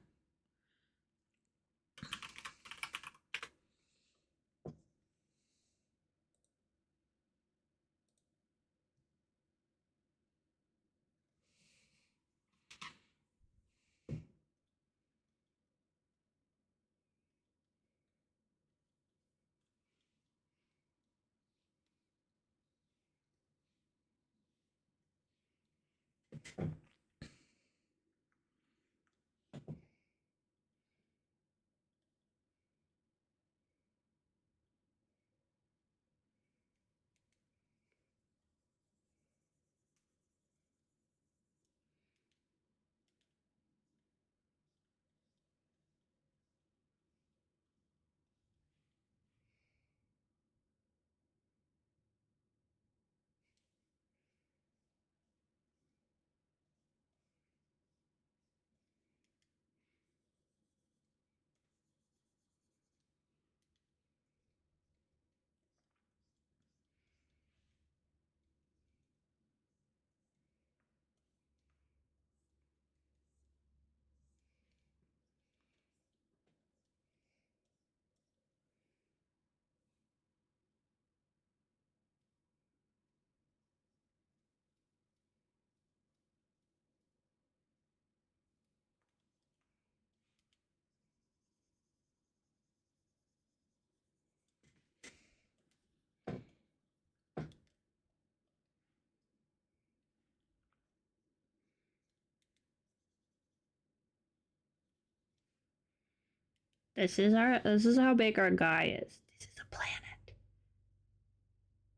This is how big our guy is. This is a planet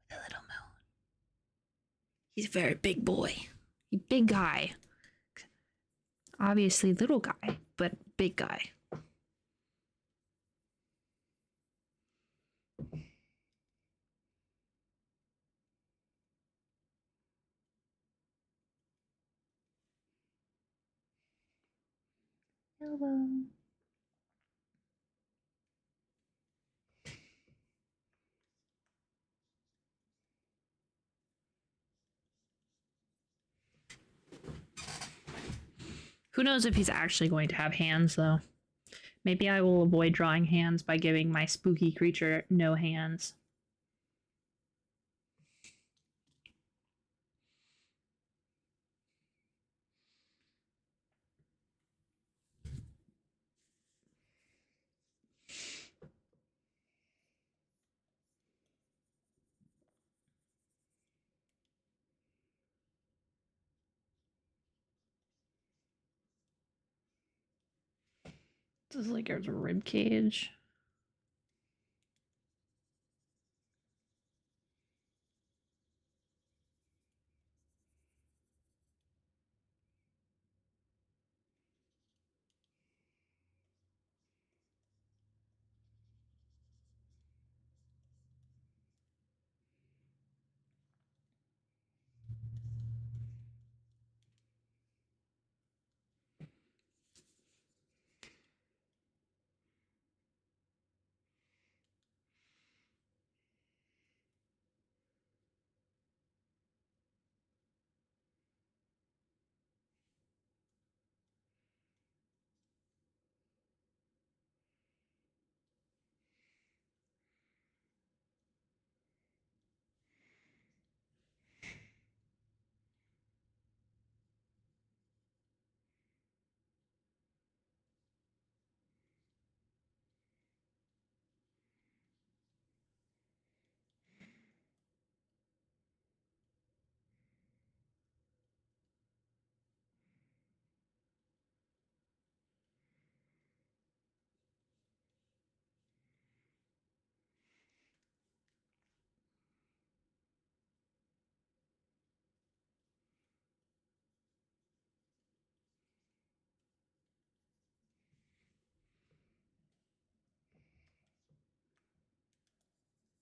with a little moon. He's a very big boy. Big guy. Obviously little guy, but big guy. Hello. Who knows if he's actually going to have hands, though? Maybe I will avoid drawing hands by giving my spooky creature no hands. This is like a rib cage.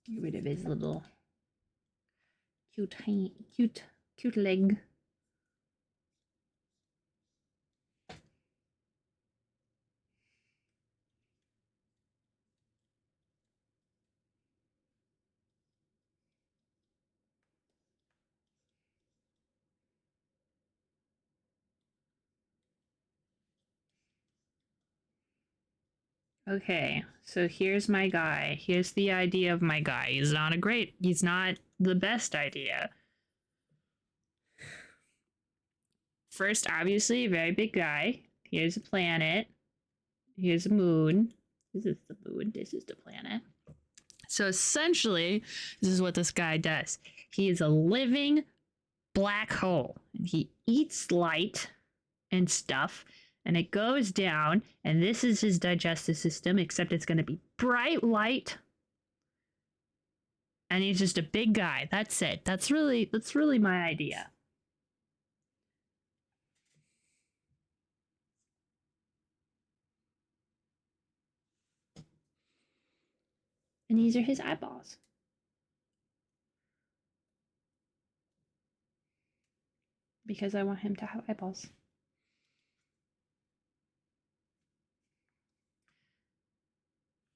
Get rid of his little cute leg. Okay, so here's my guy. Here's the idea of my guy. He's not the best idea. First, obviously, a very big guy. Here's a planet. Here's a moon. This is the moon. This is the planet. So essentially, this is what this guy does. He is a living black hole, and he eats light and stuff, and it goes down, and this is his digestive system, except it's going to be bright light, and he's just a big guy. That's it. That's really my idea. And these are his eyeballs. Because I want him to have eyeballs.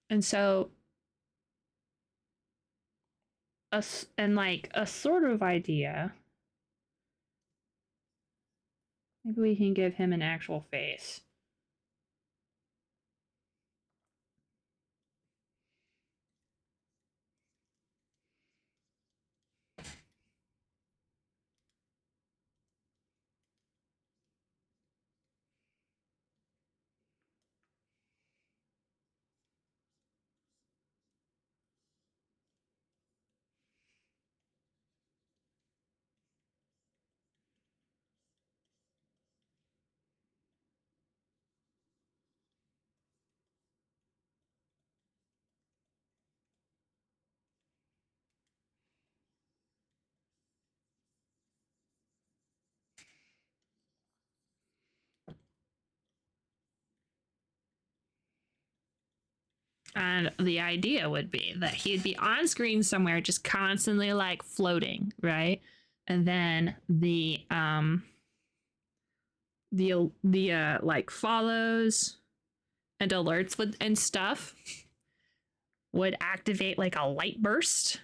And so a sort of idea. Maybe we can give him an actual face. And the idea would be that he'd be on screen somewhere, just constantly like floating, right? And then the like follows and alerts would and stuff would activate like a light burst.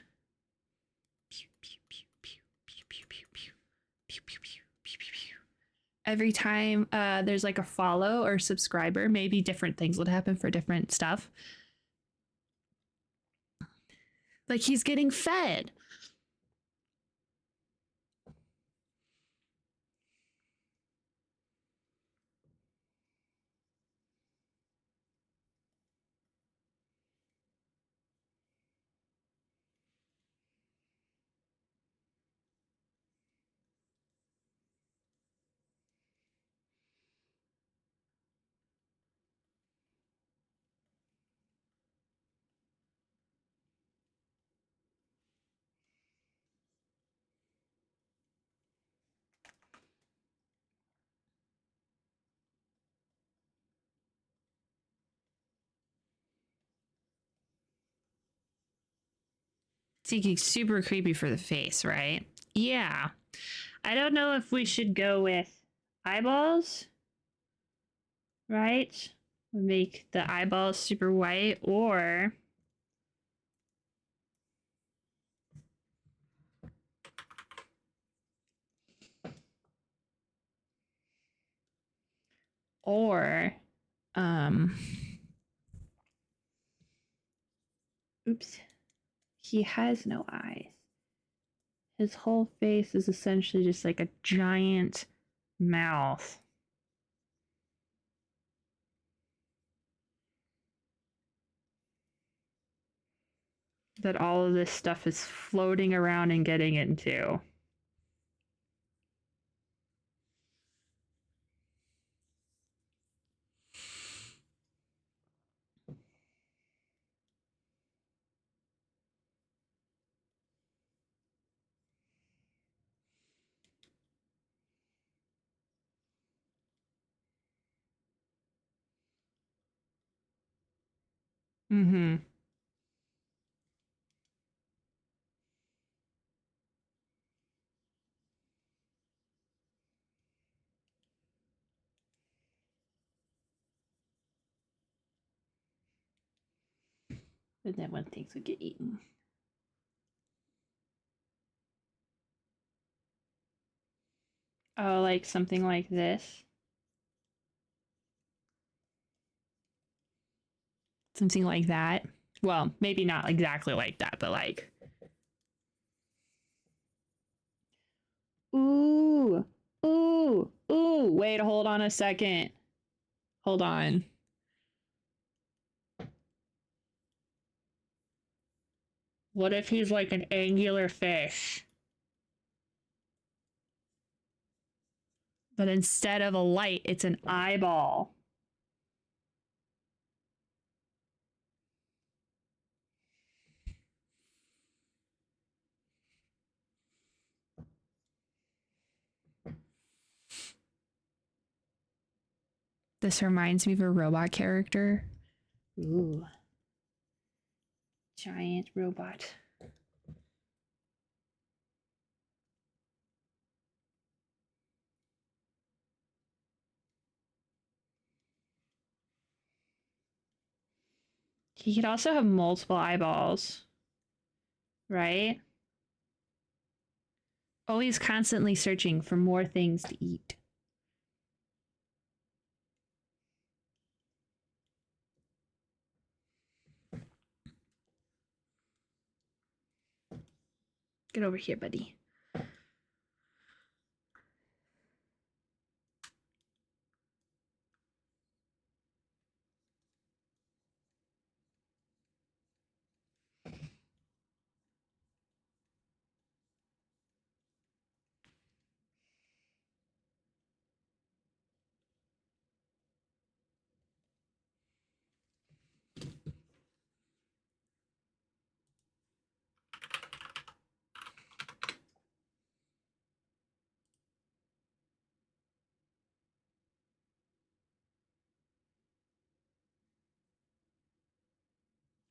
Every time there's like a follow or subscriber, maybe different things would happen for different stuff. Like he's getting fed. Seeking super creepy for the face, right? Yeah. I don't know if we should go with eyeballs, right? We make the eyeballs super white, or or oops, he has no eyes. His whole face is essentially just like a giant mouth. That all of this stuff is floating around and getting into. Mm-hmm. And then when things would get eaten. Oh, like something like this. Something like that. Well, maybe not exactly like that, but like. Ooh, ooh, ooh. Wait, hold on a second. Hold on. What if he's like an angular fish? But instead of a light, it's an eyeball. This reminds me of a robot character. Ooh. Giant robot. He could also have multiple eyeballs, right? Always constantly searching for more things to eat. Get over here, buddy.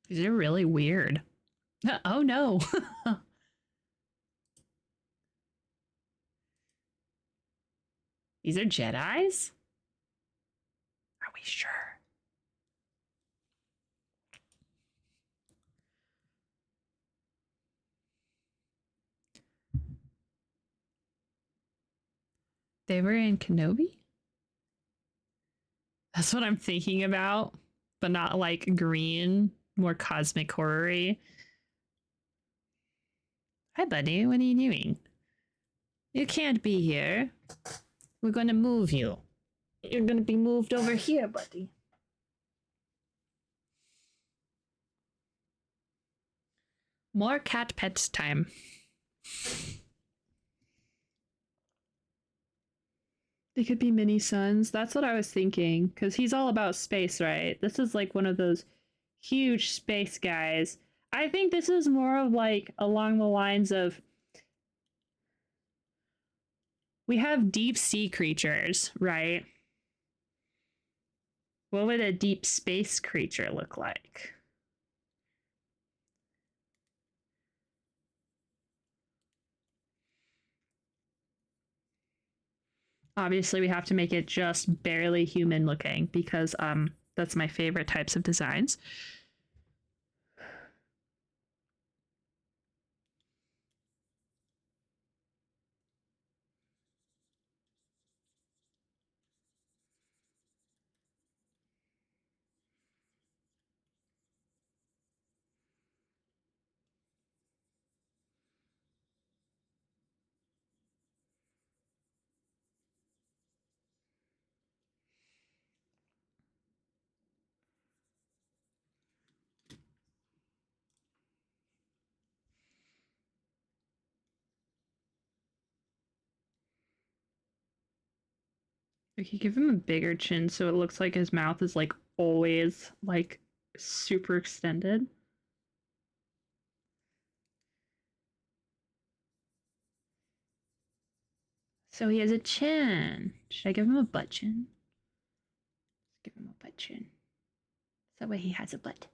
These are really weird. Oh no. These are Jedis? Are we sure? They were in Kenobi? That's what I'm thinking about, but not like green, more cosmic horror-y. Hi, buddy. What are you doing? You can't be here. We're gonna move you. You're gonna be moved over here, buddy. More cat pets time. They could be mini suns. That's what I was thinking, because he's all about space, right? This is like one of those huge space guys. I think this is more of like along the lines of we have deep sea creatures, right? What would a deep space creature look like? Obviously, we have to make it just barely human looking because that's my favorite types of designs. We could give him a bigger chin so it looks like his mouth is like always like super extended. So he has a chin. Should I give him a butt chin? Let's give him a butt chin. That way he has a butt.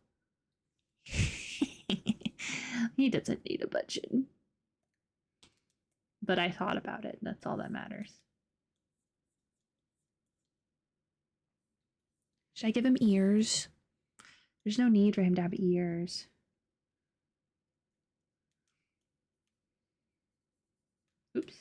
He doesn't need a butt chin. But I thought about it. That's all that matters. Should I give him ears? There's no need for him to have ears. Oops.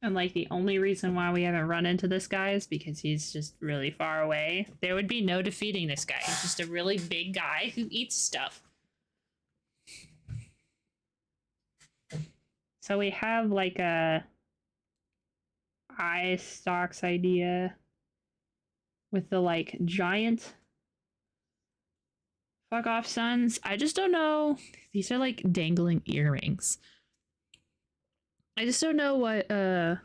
And like the only reason why we haven't run into this guy is because he's just really far away. There would be no defeating this guy. He's just a really big guy who eats stuff. So we have like a eye stalks idea with the like giant fuck off sons. I just don't know. These are like dangling earrings. I just don't know what it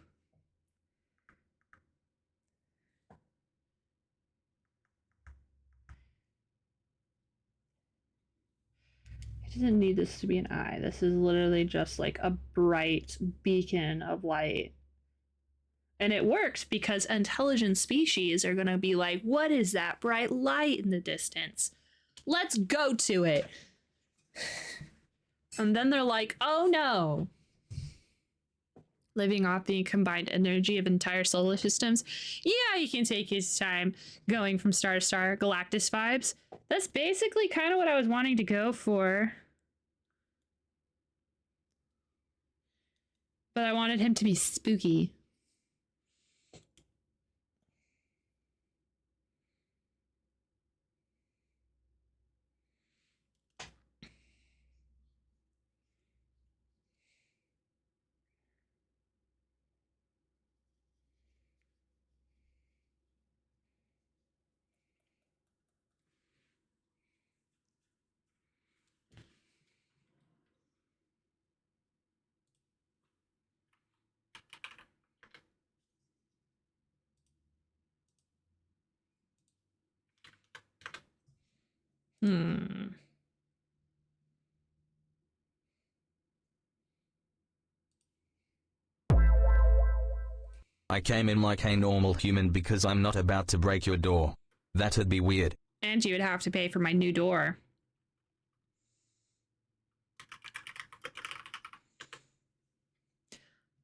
doesn't need this to be an eye. This is literally just like a bright beacon of light. And it works because intelligent species are gonna be like, what is that bright light in the distance? Let's go to it. And then they're like, oh no. Living off the combined energy of entire solar systems. Yeah, he can take his time going from star to star. Galactus vibes. That's basically kind of what I was wanting to go for. But I wanted him to be spooky. I came in like a normal human because I'm not about to break your door. That'd be weird. And you would have to pay for my new door.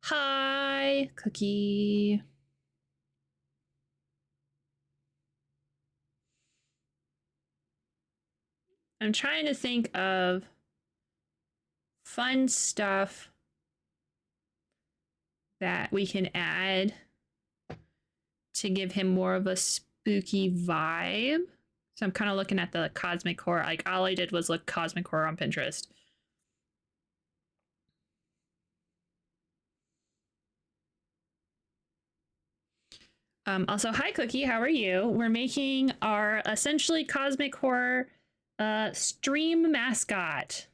Hi, Cookie. I'm trying to think of fun stuff that we can add to give him more of a spooky vibe. So I'm kind of looking at the cosmic horror. Like all I did was look cosmic horror on Pinterest. Also, hi Cookie, how are you? We're making our essentially cosmic horror stream mascot.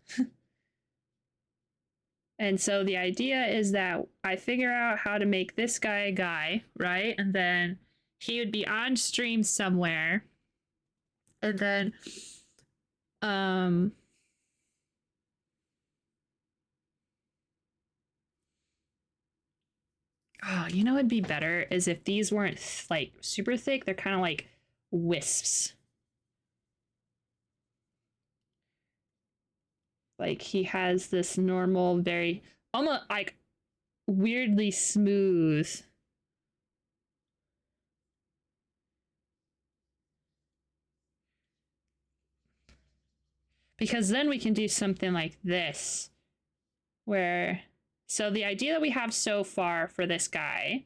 And so the idea is that I figure out how to make this guy a guy, right? And then he would be on stream somewhere. And then oh, you know what'd be better is if these weren't like super thick, they're kind of like wisps. Like he has this normal, very almost like weirdly smooth. Because then we can do something like this, where, so the idea that we have so far for this guy.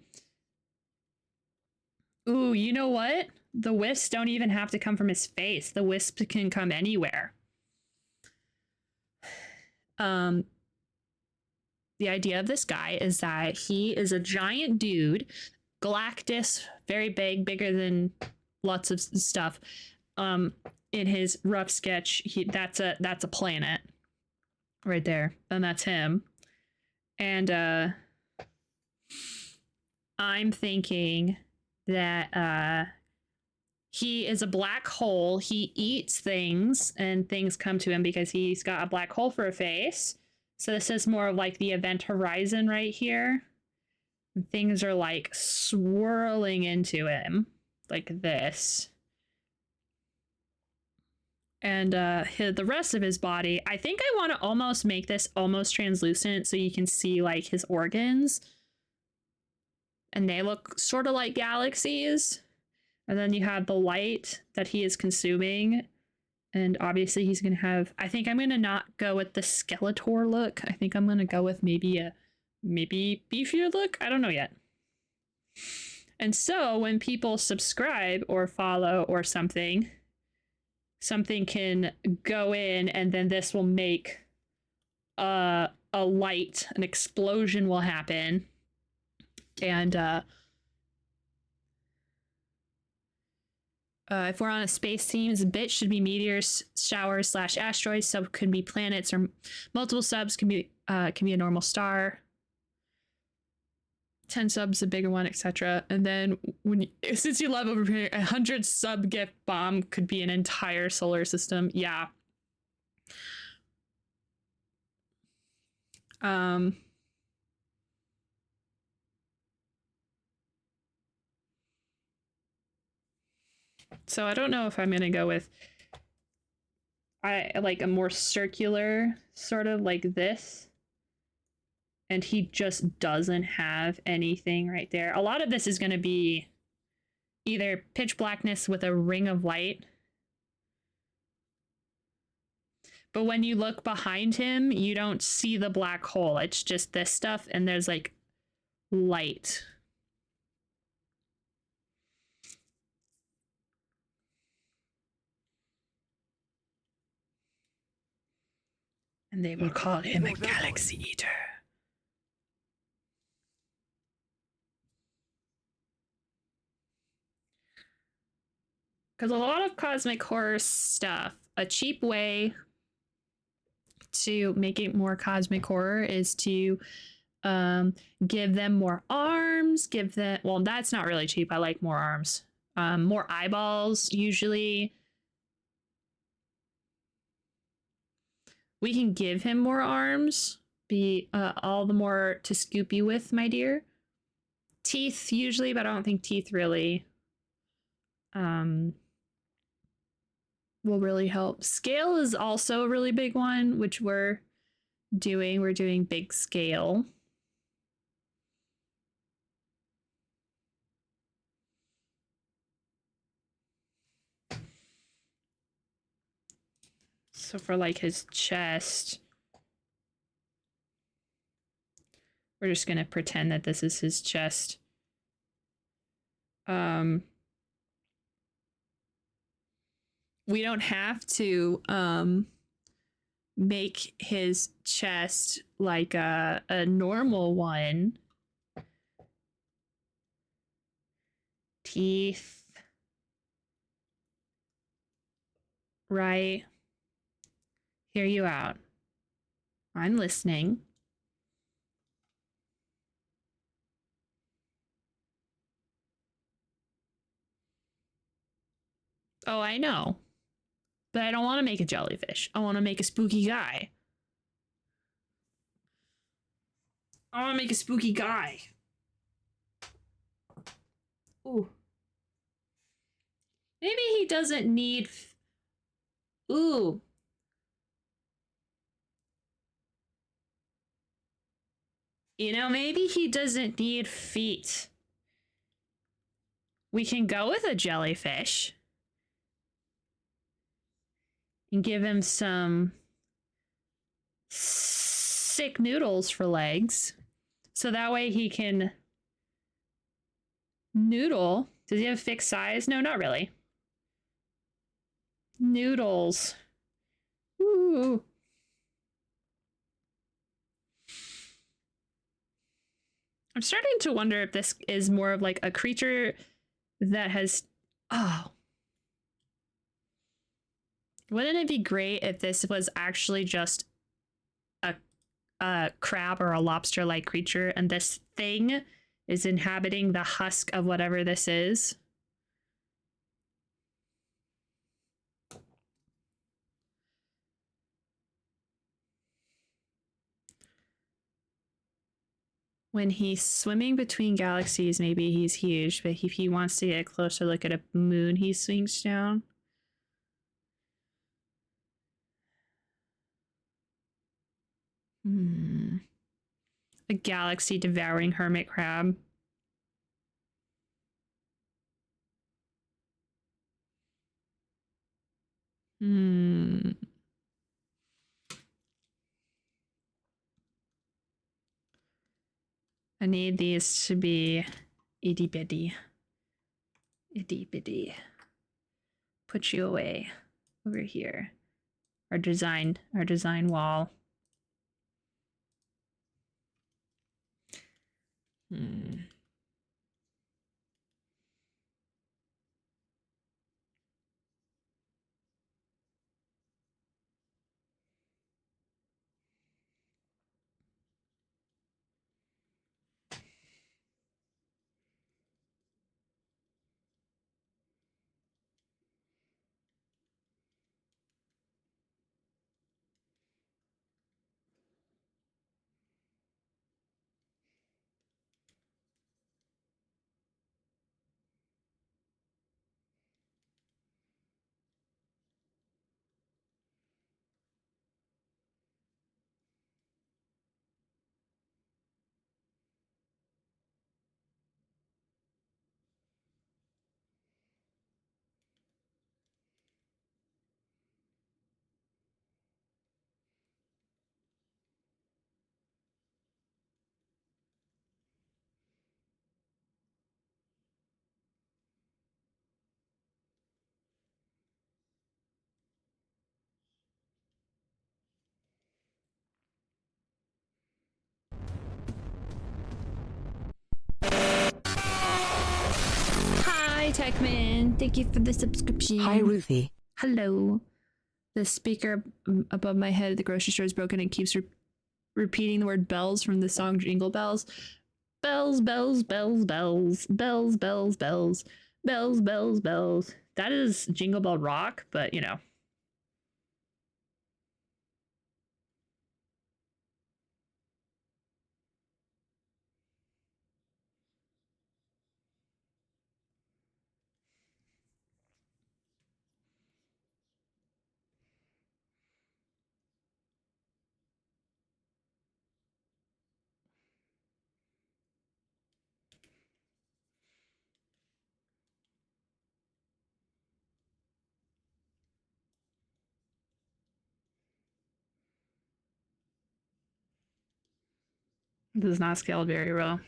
Ooh, you know what? The wisps don't even have to come from his face. The wisp can come anywhere. the idea of this guy is that he is a giant dude, Galactus, very big, bigger than lots of stuff. In his rough sketch, that's a planet right there, and that's him. And I'm thinking that he is a black hole. He eats things, and things come to him because he's got a black hole for a face. So this is more of like the event horizon right here. And things are like swirling into him like this. And the rest of his body, I think I want to almost make this almost translucent so you can see like his organs. And they look sort of like galaxies. And then you have the light that he is consuming. And obviously he's going to have, I think I'm going to not go with the Skeletor look. I think I'm going to go with maybe beefier look. I don't know yet. And so when people subscribe or follow or something can go in, and then this will make a light, an explosion will happen. And if we're on a space theme, a bit should be meteors, showers / asteroids. Sub could be planets or multiple subs. Can be a normal star. 10 subs, a bigger one, etc. And then since you love overpaying, 100 sub gift bomb could be an entire solar system. Yeah. So I don't know if I'm gonna go with I like a more circular sort of like this. And he just doesn't have anything right there. A lot of this is going to be either pitch blackness with a ring of light. But when you look behind him, you don't see the black hole. It's just this stuff, and there's like light. And they will call him a galaxy eater. Because a lot of cosmic horror stuff, a cheap way to make it more cosmic horror is to give them more arms, well, that's not really cheap. I like more arms. More eyeballs, usually. We can give him more arms. Be all the more to scoop you with, my dear. Teeth, usually, but I don't think teeth really will really help. Scale is also a really big one, which we're doing. We're doing big scale. So for like his chest, we're just gonna pretend that this is his chest. We don't have to make his chest like a normal one. Teeth. Right. Hear you out. I'm listening. Oh, I know. But I don't want to make a jellyfish. I want to make a spooky guy. I want to make a spooky guy. Ooh. Maybe he doesn't need... Ooh. You know, maybe he doesn't need feet. We can go with a jellyfish. And give him some sick noodles for legs. So that way he can noodle. Does he have a fixed size? No, not really. Noodles. Ooh. I'm starting to wonder if this is more of like a creature that has... Oh. Wouldn't it be great if this was actually just a crab or a lobster-like creature, and this thing is inhabiting the husk of whatever this is? When he's swimming between galaxies, maybe he's huge, but if he wants to get a closer look at a moon, he swings down. A galaxy devouring hermit crab. I need these to be itty bitty. Itty bitty. Put you away over here. Our design wall. Hi, Techman. Thank you for the subscription. Hi, Ruthie. Hello. The speaker above my head at the grocery store is broken and keeps repeating the word bells from the song Jingle Bells. Bells, bells, bells, bells, bells, bells, bells, bells, bells, bells. That is Jingle Bell Rock, but you know. This is not scaled very well.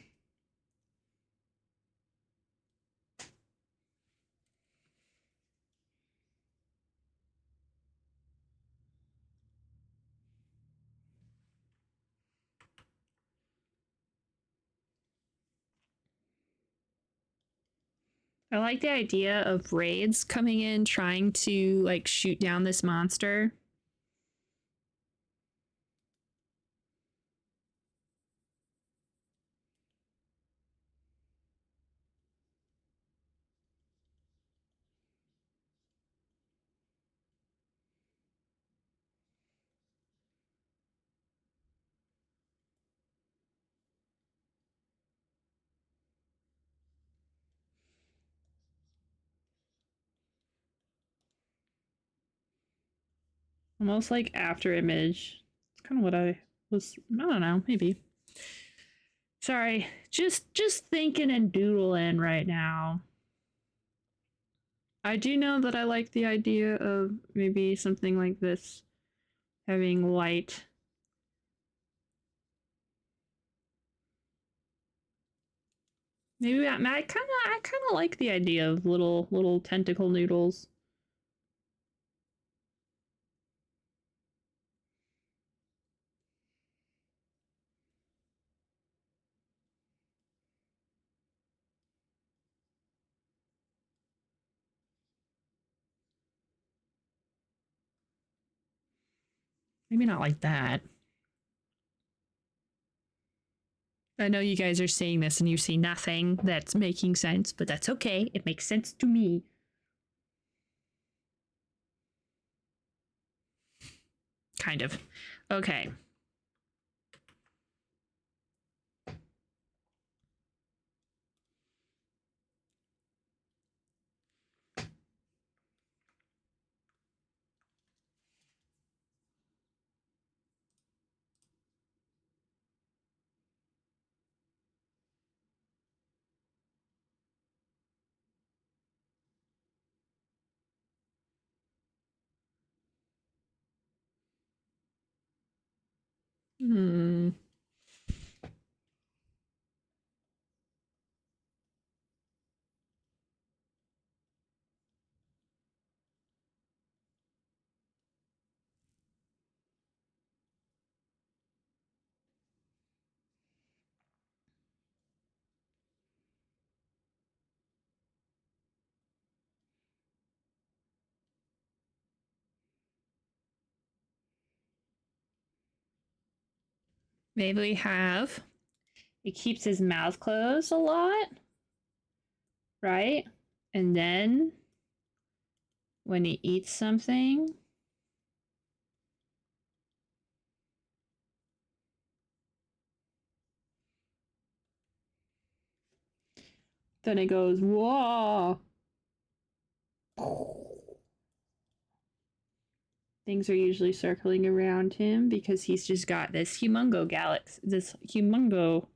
I like the idea of raids coming in trying to like shoot down this monster. Almost like after image. It's kind of what I was, I don't know, maybe. Sorry, just thinking and doodling right now. I do know that I like the idea of maybe something like this having light. Maybe I kind of like the idea of little tentacle noodles. Maybe not like that. I know you guys are saying this and you see nothing that's making sense, but that's okay. It makes sense to me. Kind of. Okay. Hmm. Maybe we have. He keeps his mouth closed a lot, right? And then when he eats something, then it goes, whoa. Things are usually circling around him because he's just got this humongo galaxy, this humongo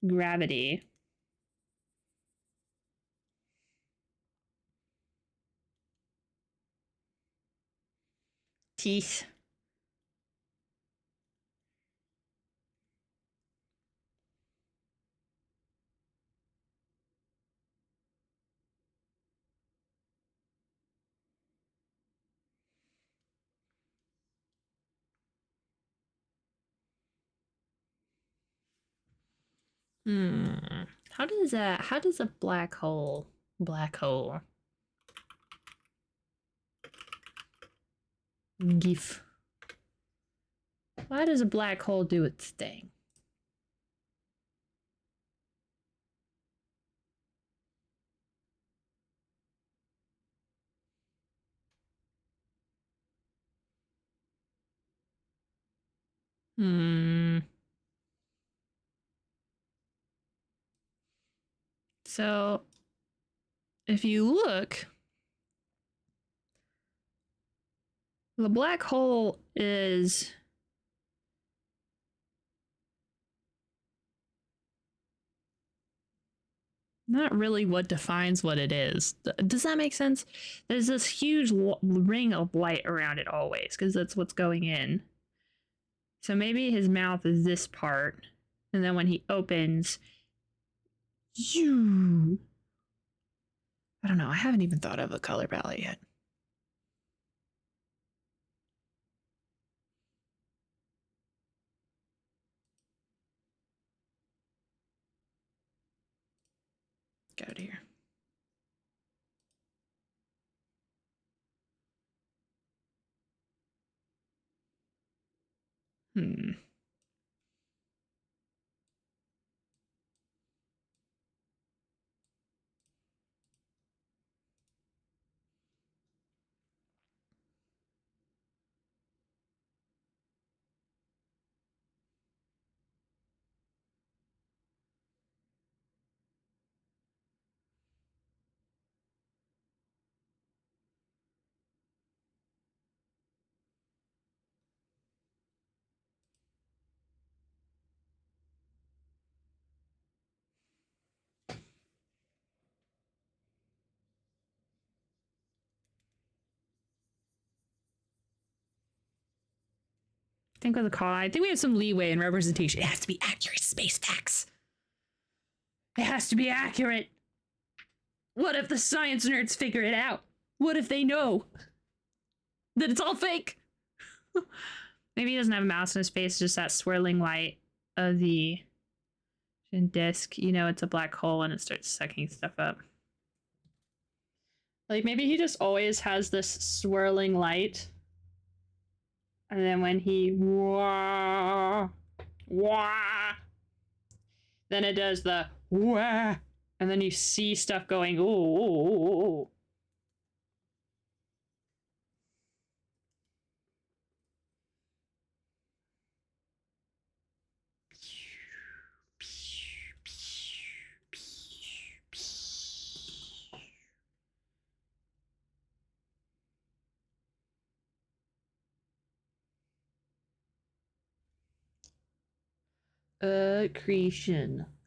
gravity. Teeth. How does a black hole gif? Why does a black hole do its thing? So if you look, the black hole is not really what defines what it is. Does that make sense? There's this huge ring of light around it always, because that's what's going in. So maybe his mouth is this part, and then when he opens, you. I don't know. I haven't even thought of a color palette yet. Get out of here. I think with the call, I think we have some leeway in representation. It has to be accurate space facts. It has to be accurate. What if the science nerds figure it out? What if they know that it's all fake? Maybe he doesn't have a mouse in his face, just that swirling light of the disc. You know, it's a black hole and it starts sucking stuff up. Like, maybe he just always has this swirling light And then when he wah, wah, then it does the wah, and then you see stuff going ooh, ooh, ooh, ooh.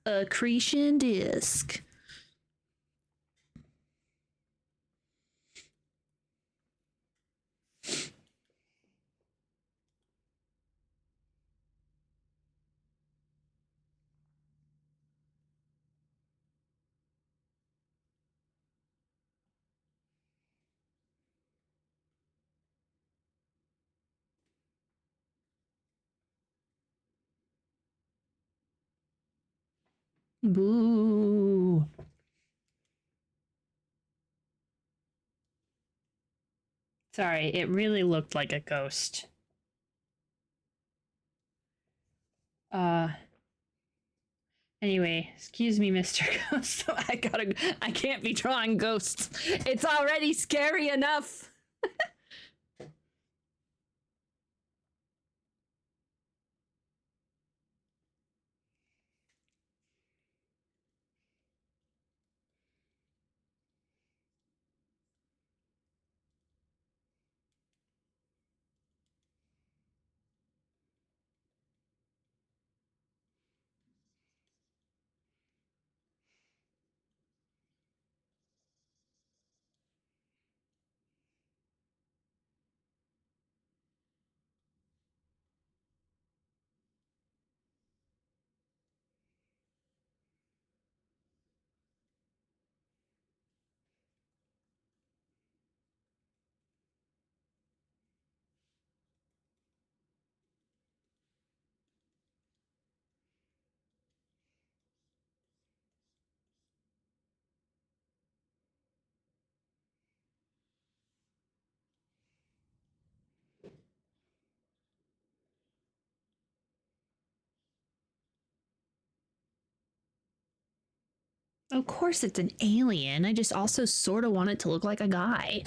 Accretion disk. Boo. Sorry, it really looked like a ghost. Anyway, excuse me, Mr. Ghost. I can't be drawing ghosts. It's already scary enough. Of course it's an alien. I just also sort of want it to look like a guy.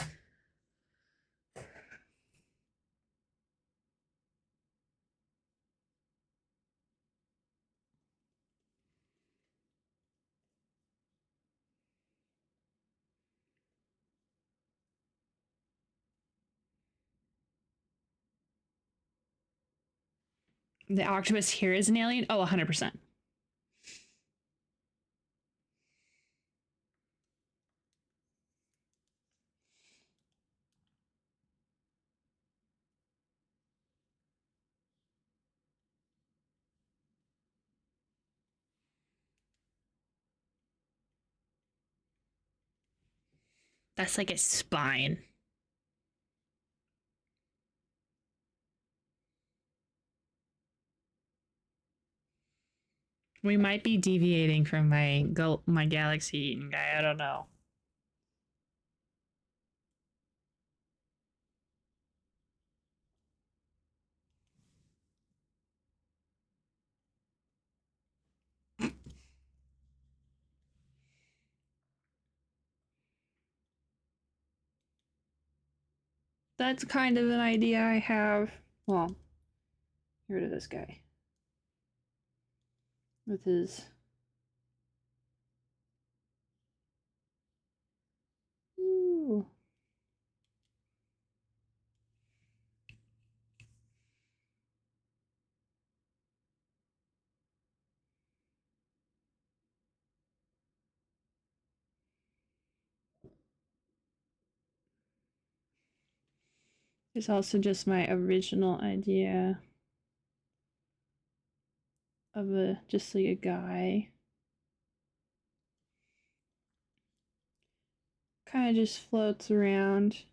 The octopus here is an alien? Oh, 100%. That's like a spine. We might be deviating from my galaxy eating guy. I don't know. That's kind of an idea I have. Well, get rid of this guy. With his... Ooh. It's also just my original idea of just like a guy. Kind of just floats around.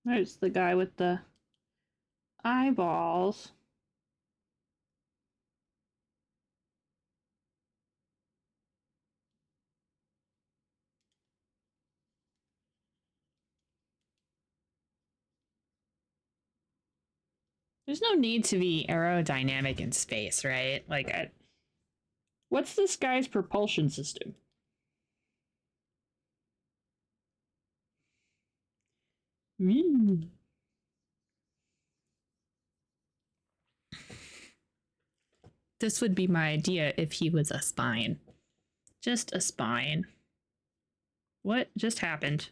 There's the guy with the eyeballs. There's no need to be aerodynamic in space, right? Like, what's this guy's propulsion system? This would be my idea if he was a spine. Just a spine. What just happened?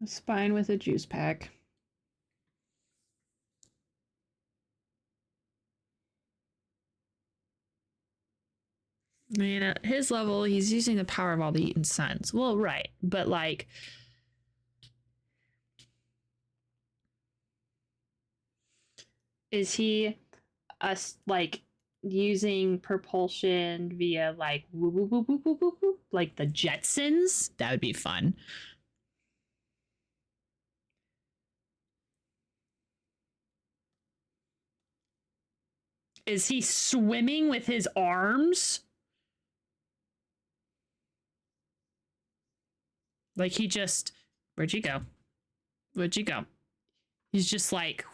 A spine with a juice pack. I mean, at his level, he's using the power of all the Eaton suns. Well, right. But, like, is he us like using propulsion via like whoop, whoop, whoop, whoop, whoop, whoop, like the Jetsons? That would be fun. Is he swimming with his arms? Like he just, where'd you go? Where'd you go? He's just like,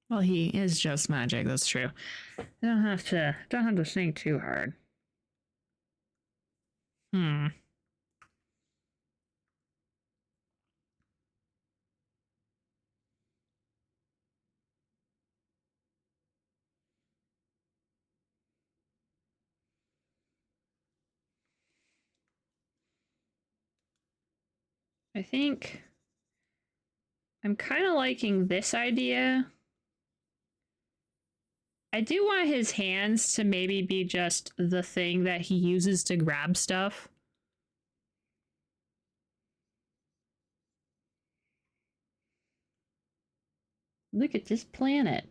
well, he is just magic. That's true. Don't have to think too hard. I think I'm kind of liking this idea. I do want his hands to maybe be just the thing that he uses to grab stuff. Look at this planet.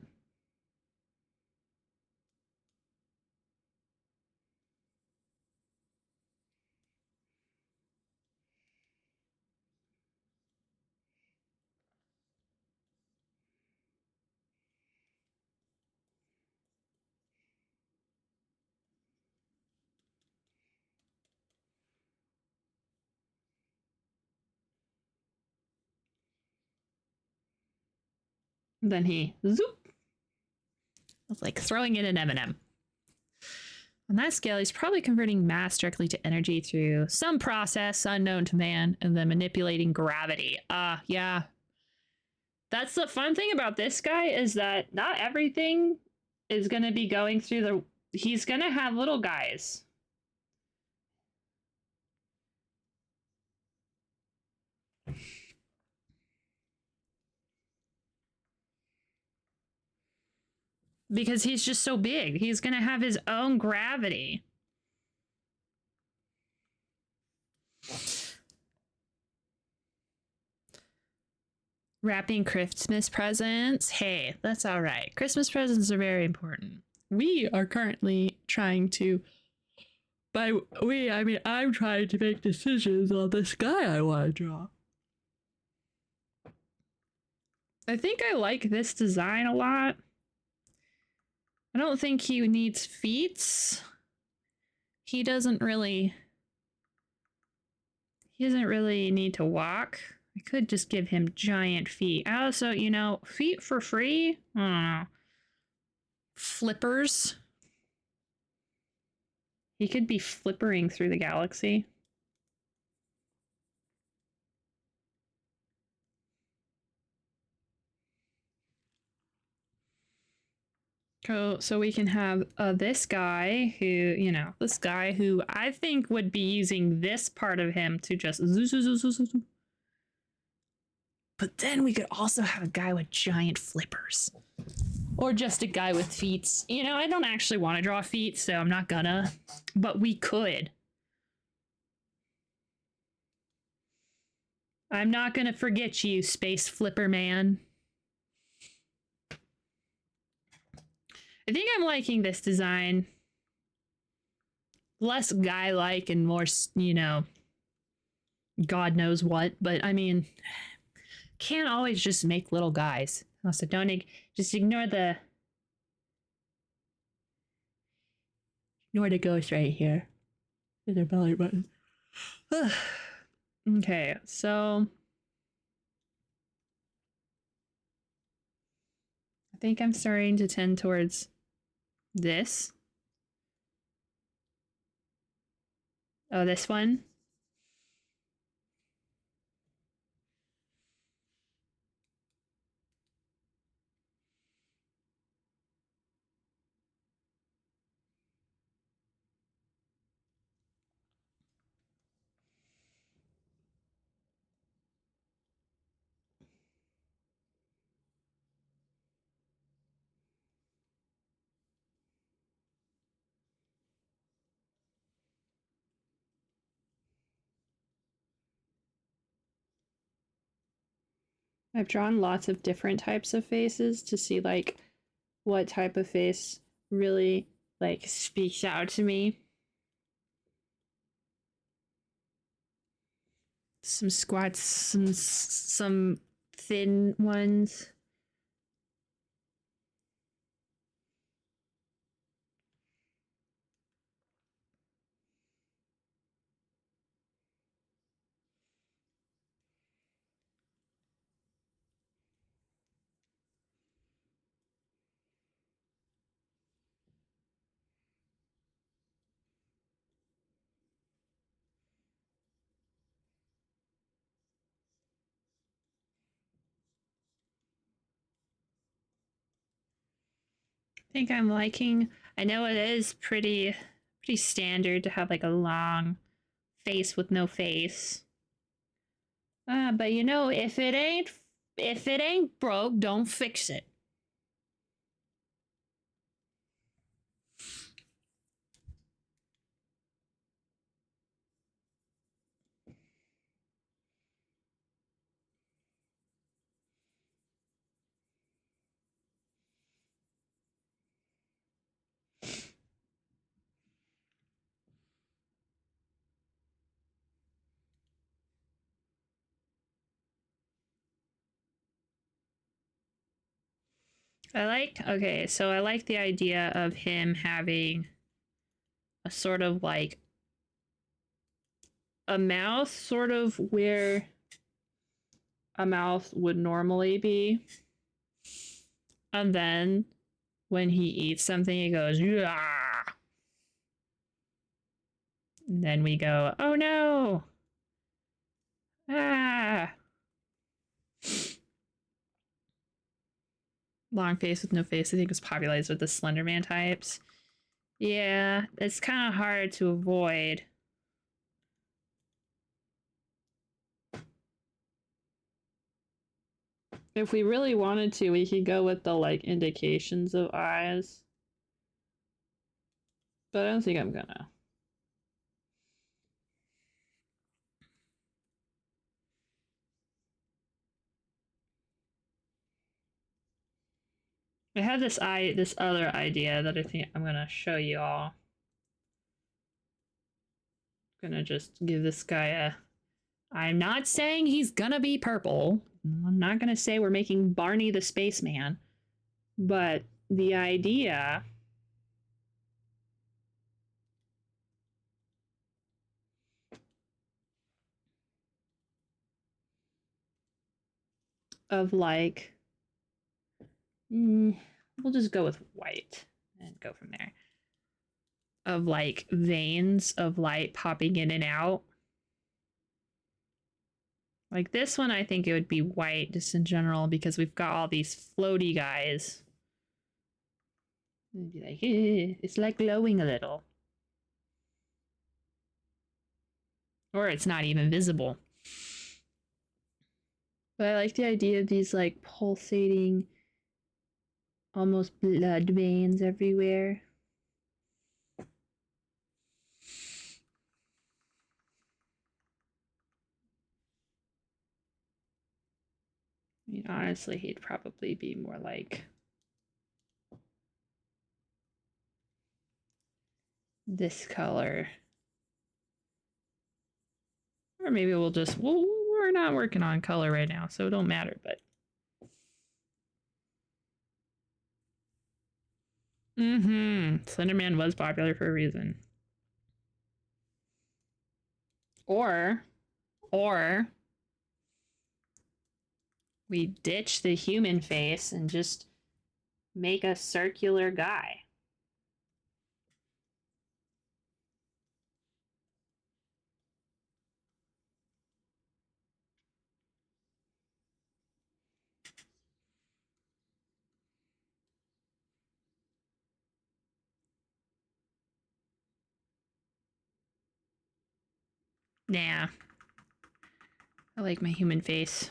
Then he zoop. It's like throwing in an M&M. On that scale, he's probably converting mass directly to energy through some process unknown to man and then manipulating gravity. Yeah. That's the fun thing about this guy is that not everything is going to be going through the... He's going to have little guys. Because he's just so big. He's going to have his own gravity. Wrapping Christmas presents. Hey, that's all right. Christmas presents are very important. We are currently trying to... By we, I mean I'm trying to make decisions on this guy I want to draw. I think I like this design a lot. I don't think he needs feet. He doesn't really need to walk. I could just give him giant feet. Also, you know, feet for free? I don't know. Flippers. He could be flippering through the galaxy. So we can have this guy who, you know, this guy who I think would be using this part of him to just zoo, zoo, zoo, zoo, zoo, zoo. But then we could also have a guy with giant flippers. Or just a guy with feet. You know, I don't actually want to draw feet, so I'm not gonna. But we could. I'm not gonna forget you, Space Flipper Man. I think I'm liking this design. Less guy-like and more, you know, God knows what. But, I mean, can't always just make little guys. Also, don't just ignore the ghost right here. There's their belly button. Okay, so I think I'm starting to tend towards this. Oh, this one. I've drawn lots of different types of faces to see like what type of face really like speaks out to me. Some squats, some thin ones. I think I'm liking. I know it is pretty standard to have like a long face with no face. But you know, if it ain't broke, don't fix it. Okay, so I like the idea of him having a sort of like a mouth sort of where a mouth would normally be. And then when he eats something, he goes, yeah. And then we go, oh no. Ah. Long face with no face, I think, is popularized with the Slenderman types. Yeah, it's kind of hard to avoid. If we really wanted to, we could go with the, like, indications of eyes. But I don't think I'm gonna. I have this other idea that I think I'm gonna show you all. I'm gonna just give this guy a... I'm not saying he's gonna be purple. I'm not gonna say we're making Barney the spaceman. But the idea of like... we'll just go with white and go from there. Of like veins of light popping in and out. Like this one, I think it would be white just in general because we've got all these floaty guys. And be like, eh, it's like glowing a little. Or it's not even visible. But I like the idea of these like pulsating, almost blood veins everywhere. I mean, honestly, he'd probably be more like this color. Or maybe we'll just, well, we're not working on color right now, so it don't matter, but. Slenderman was popular for a reason. Or we ditch the human face and just make a circular guy. Nah. I like my human face.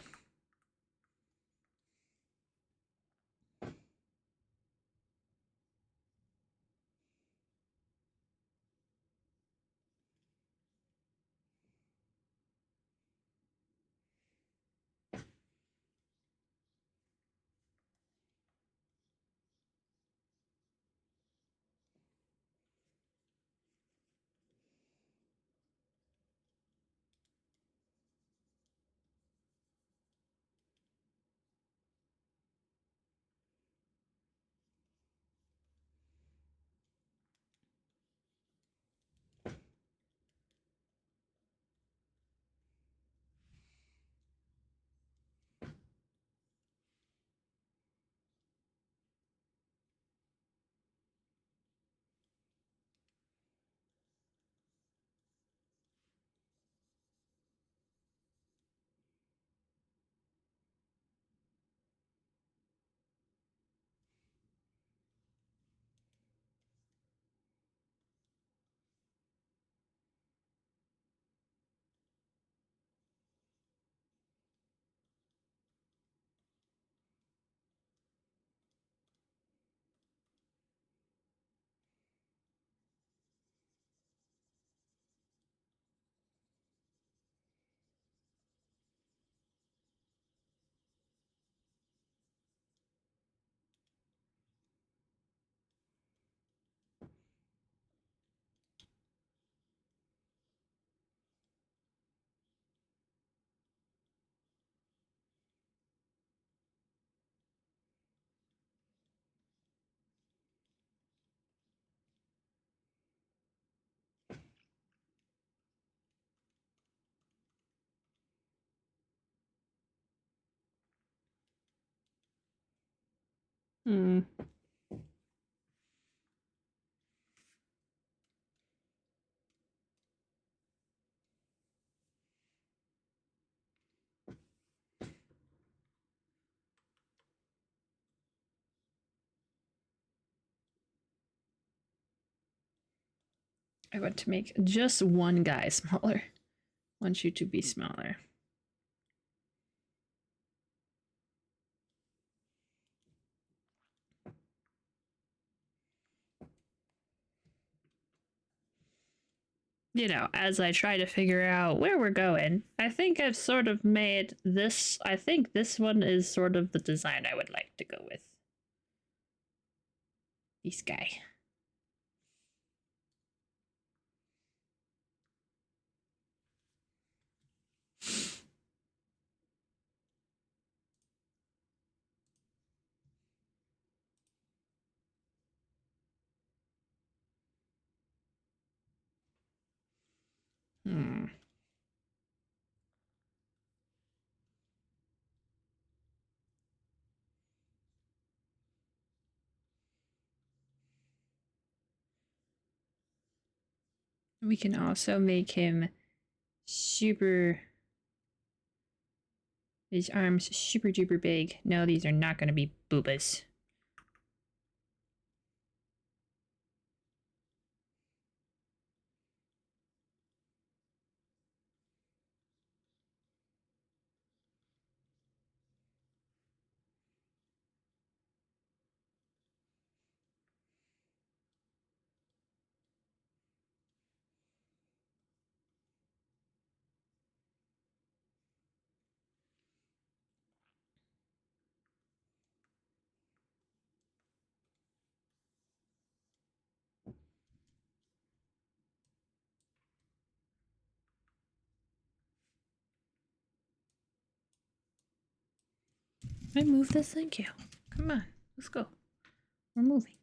Hmm. I want to make just one guy smaller. I want you to be smaller. You know, as I try to figure out where we're going, I think I've sort of made this. I think this one is sort of the design I would like to go with. This guy. Hmm. We can also make him super. His arms super duper big. No, these are not going to be boobas. Can I move this? Thank you. Come on, let's go. We're moving.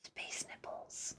Space nipples.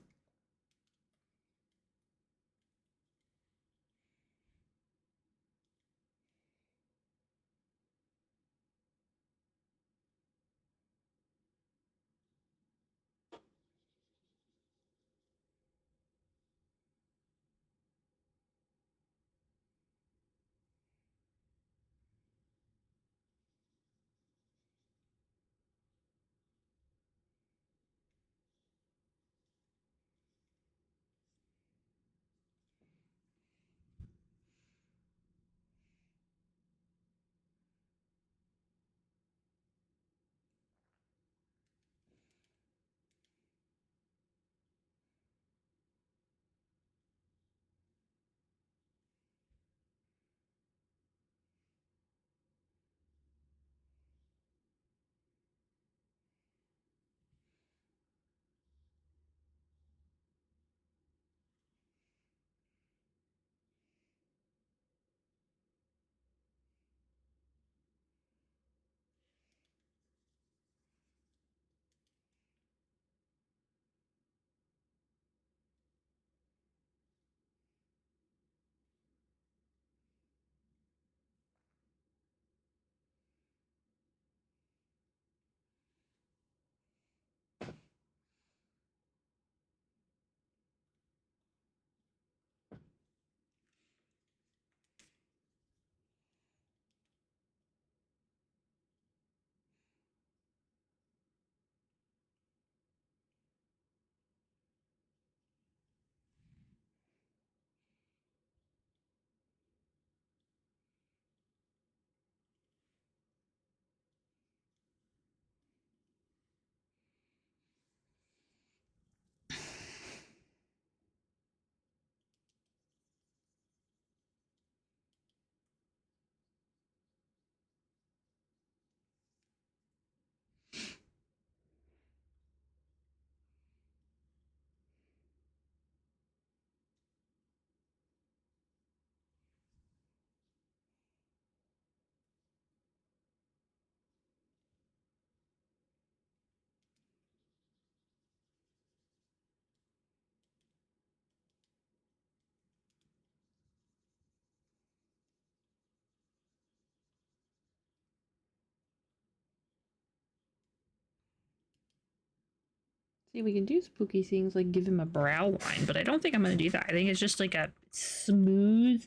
See, we can do spooky things like give him a brow line, but I don't think I'm gonna do that. I think it's just like a smooth,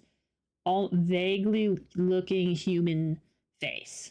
all vaguely looking human face.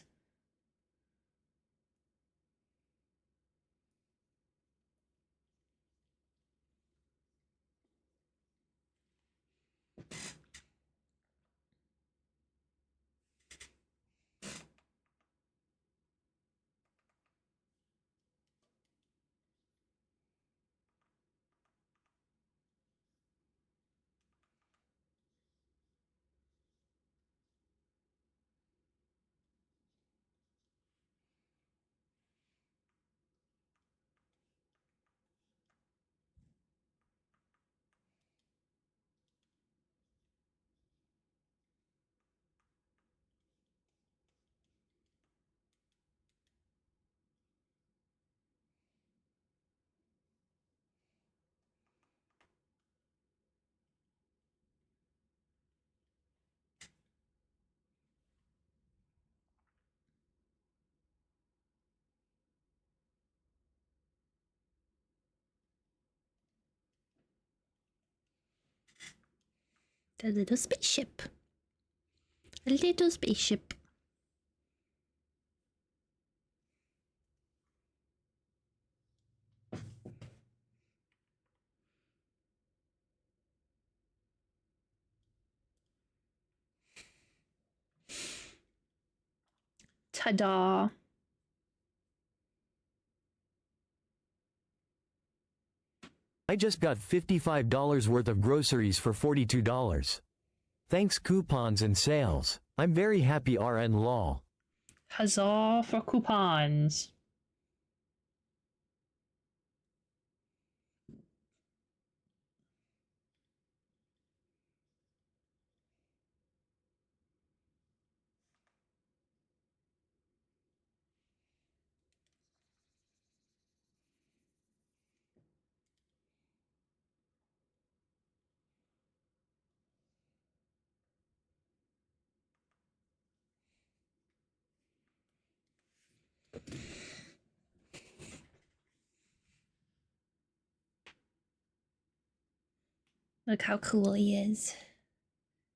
The little spaceship. A little spaceship. Ta-da. I just got $55 worth of groceries for $42. Thanks coupons and sales. I'm very happy RN lol. Huzzah for coupons. Look how cool he is.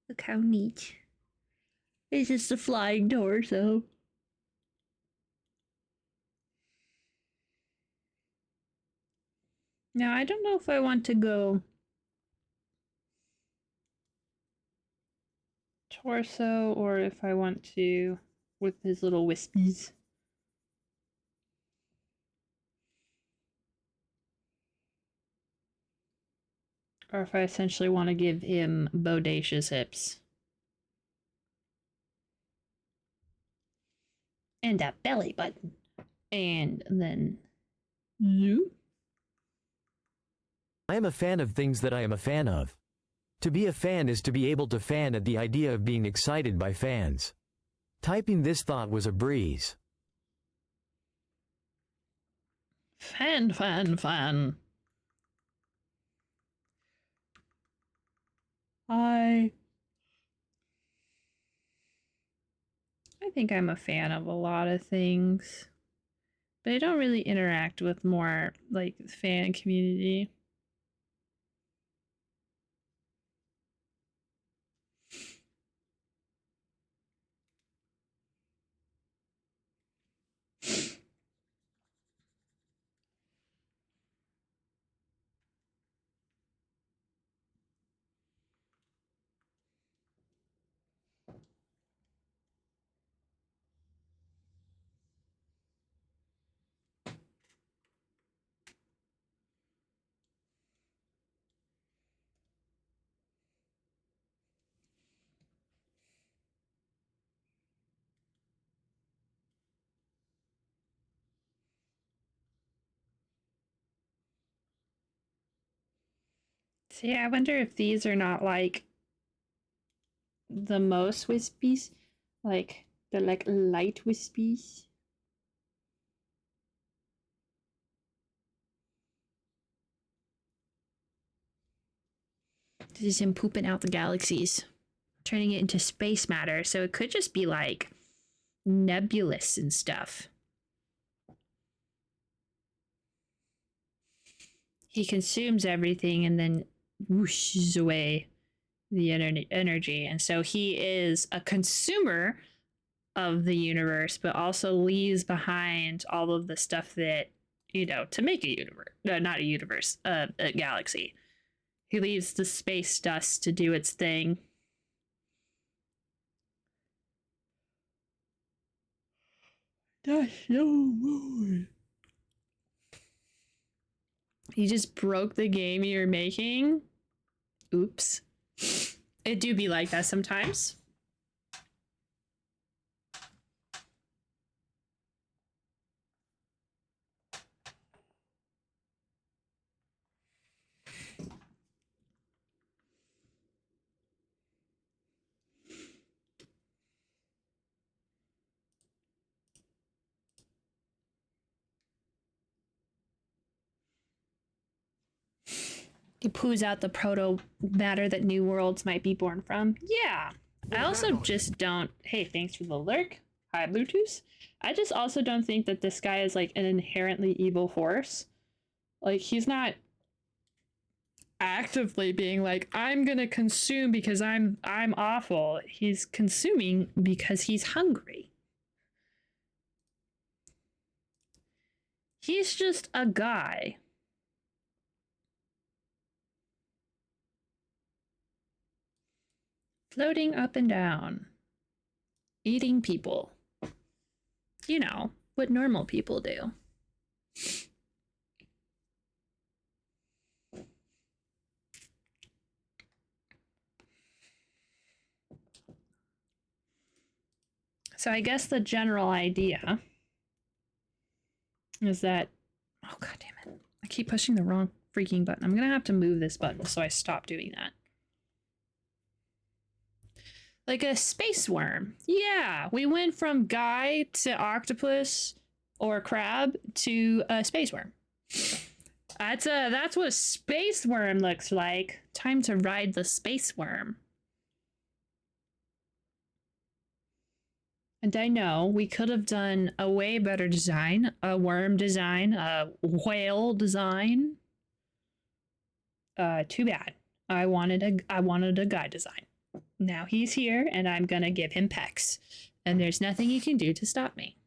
Look how neat. It's just a flying torso. Now, I don't know if I want to go torso or if I want to with his little wispies. Or if I essentially want to give him bodacious hips. And a belly button. And then... you. I am a fan of things that I am a fan of. To be a fan is to be able to fan at the idea of being excited by fans. Typing this thought was a breeze. Fan, fan, fan. I think I'm a fan of a lot of things, but I don't really interact with more like the fan community. See, I wonder if these are not like the most wispies, like the like light wispies. This is him pooping out the galaxies, turning it into space matter, so it could just be like nebulous and stuff. He consumes everything and then whooshes away the energy. And so he is a consumer of the universe, but also leaves behind all of the stuff that, you know, to make a universe, not a universe, a galaxy. He leaves the space dust to do its thing. That's so good. You just broke the game you're making? Oops. It do be like that sometimes. He poos out the proto matter that new worlds might be born from. Yeah. I also just don't. Hey, thanks for the lurk. Hi, Bluetooth. I just also don't think that this guy is like an inherently evil force. Like, he's not actively being like, I'm gonna consume because I'm awful. He's consuming because he's hungry. He's just a guy. Floating up and down. Eating people. You know, what normal people do. So I guess the general idea is that, oh god damn it, I keep pushing the wrong freaking button. I'm gonna have to move this button so I stop doing that. Like a space worm. Yeah, we went from guy to octopus or crab to a space worm. That's what a space worm looks like. Time to ride the space worm. And I know we could have done a way better design, a worm design, a whale design. Too bad. I wanted a guy design. Now he's here and I'm gonna give him pecs. And there's nothing you can do to stop me.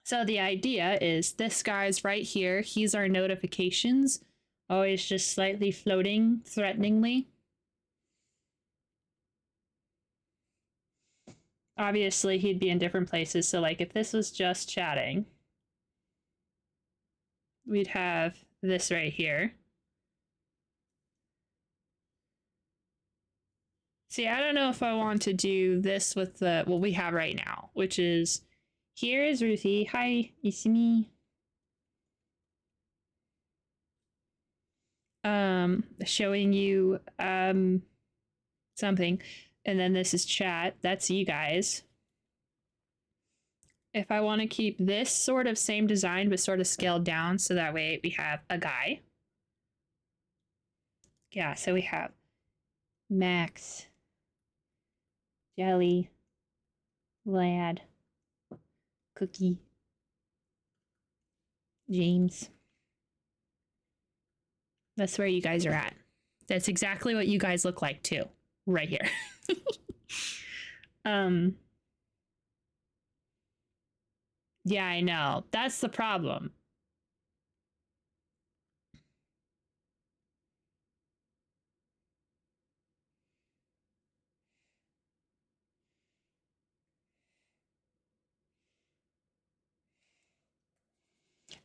So the idea is this guy's right here. He's our notifications. Always just slightly floating threateningly. Obviously, he'd be in different places. So, like, if this was just chatting, we'd have this right here. See, I don't know if I want to do this with the what we have right now, which is here is Ruthie. Hi, it's me. Showing you something. And then this is chat. That's you guys. If I want to keep this sort of same design, but sort of scaled down, so that way we have a guy. Yeah, so we have Max, Jelly, Lad, Cookie, James. That's where you guys are at. That's exactly what you guys look like too. Right here. Yeah, I know. That's the problem.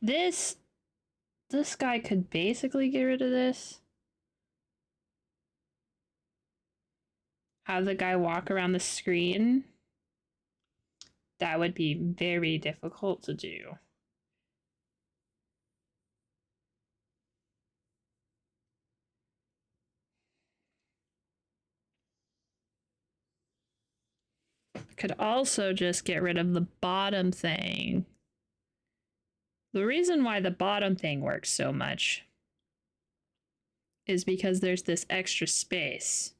This guy could basically get rid of this. Have the guy walk around the screen. That would be very difficult to do. Could also just get rid of the bottom thing. The reason why the bottom thing works so much is because there's this extra space.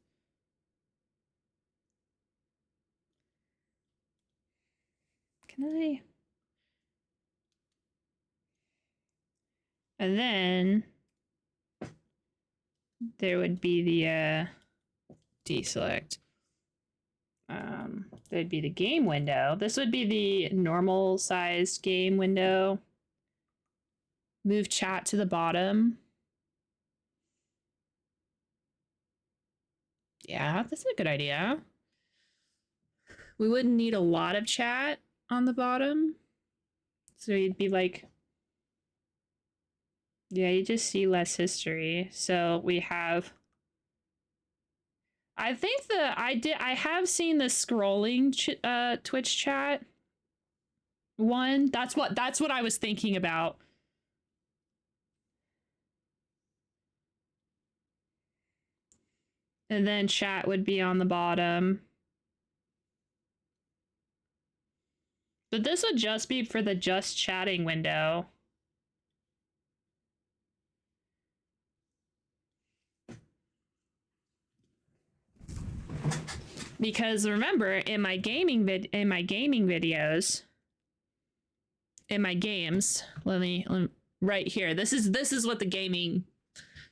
Can I? And then there would be the deselect. There'd be the game window. This would be the normal sized game window. Move chat to the bottom. Yeah, that's a good idea. We wouldn't need a lot of chat on the bottom. So you'd be like, yeah, you just see less history. So we have, I think I have seen the scrolling Twitch chat one. That's what I was thinking about. And then chat would be on the bottom. But this would just be for the just chatting window. Because remember, in my gaming videos, in my games. Let me right here. This is what the gaming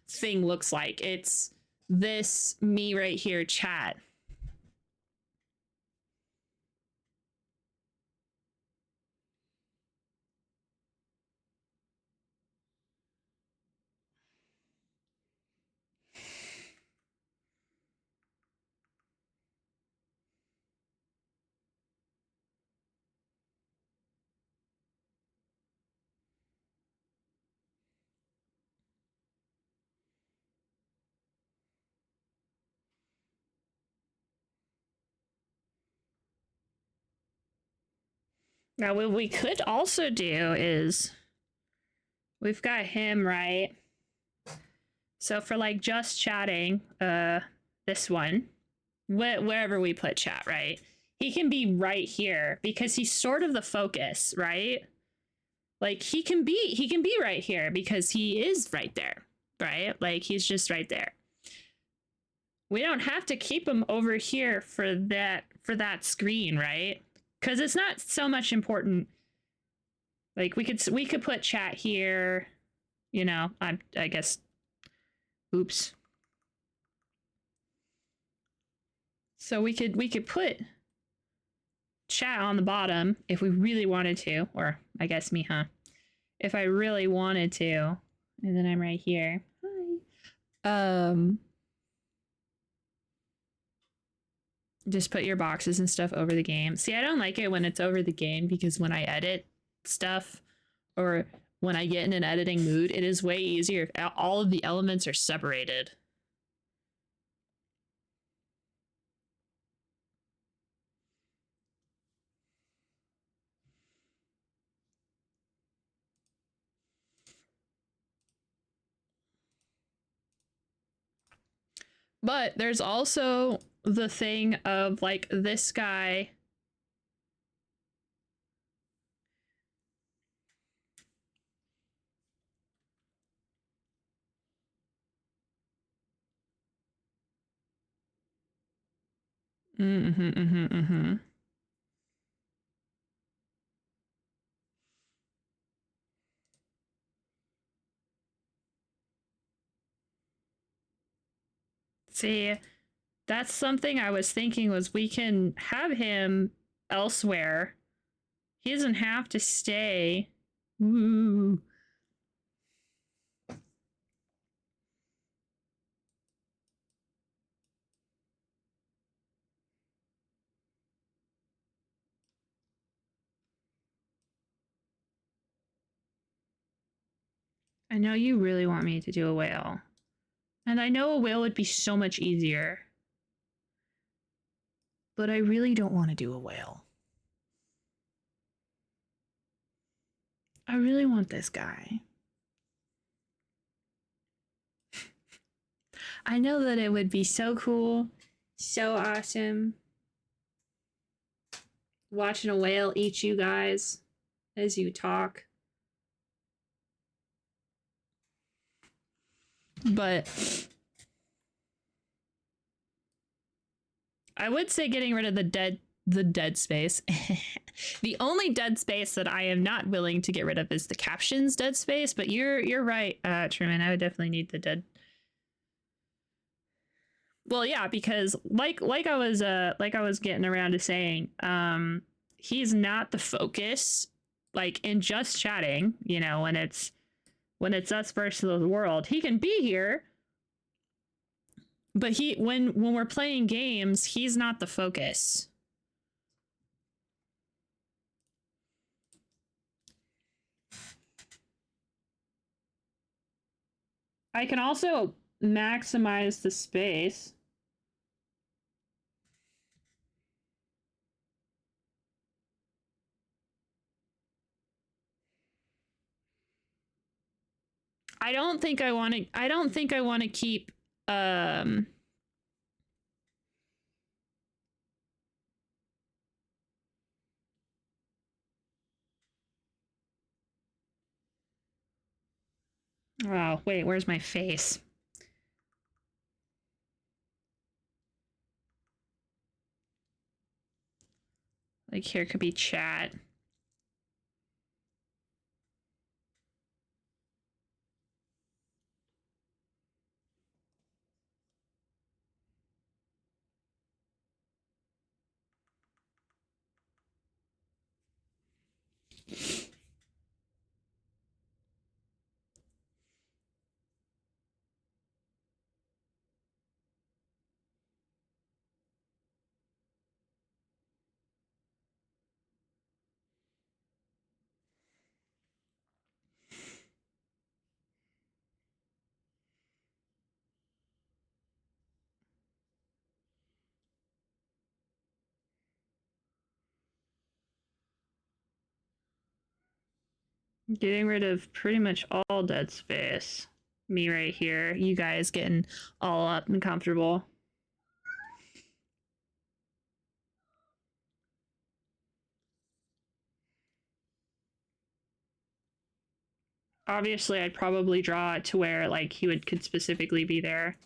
thing looks like. It's this me right here, chat. Now, what we could also do is we've got him, right? So for like just chatting, this one, wherever we put chat, right? He can be right here because he's sort of the focus, right? Like he can be right here because he is right there, right? Like he's just right there. We don't have to keep him over here for that screen, right? Because it's not so much important. Like we could put chat here, you know. I guess. Oops. So we could put chat on the bottom if we really wanted to, or I guess me, huh? If I really wanted to, and then I'm right here. Hi. Just put your boxes and stuff over the game. See, I don't like it when it's over the game because when I edit stuff or when I get in an editing mood, it is way easier if all of the elements are separated. But there's also the thing of like this guy. See, that's something I was thinking was we can have him elsewhere. He doesn't have to stay. Ooh. I know you really want me to do a whale. And I know a whale would be so much easier. But I really don't want to do a whale. I really want this guy. I know that it would be so cool, so awesome. Watching a whale eat you guys as you talk. But I would say getting rid of the dead space. The only dead space that I am not willing to get rid of is the captions dead space, but you're right, Truman. I would definitely need the dead. Well, yeah, because like I was getting around to saying, he's not the focus. Like in just chatting, you know, when it's us versus the world, he can be here. But when we're playing games, he's not the focus. I can also maximize the space. I don't think I want to keep Oh, wait, where's my face? Like here could be chat. Getting rid of pretty much all dead space. Me right here. You guys getting all up and comfortable. Obviously, I'd probably draw it to where, like, he could specifically be there.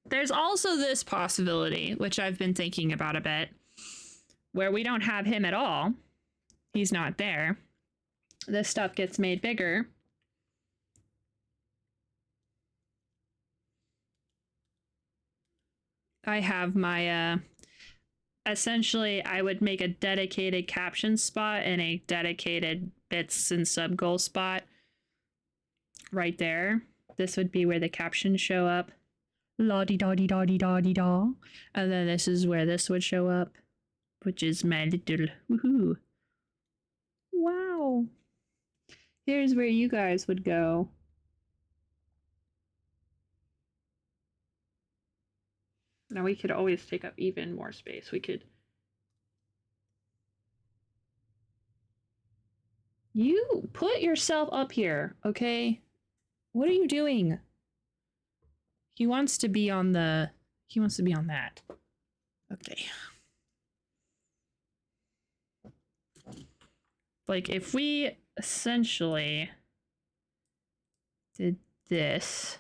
There's also this possibility, which I've been thinking about a bit, where we don't have him at all. He's not there. This stuff gets made bigger. I have my, essentially, I would make a dedicated caption spot and a dedicated bits and sub goal spot right there. This would be where the captions show up. La di da di da di da di da. And then this is where this would show up, which is my little woohoo. Wow. Here's where you guys would go. Now we could always take up even more space. We could. You put yourself up here, okay? What are you doing? He wants to be on the. He wants to be on that. Okay. Like, if we essentially did this.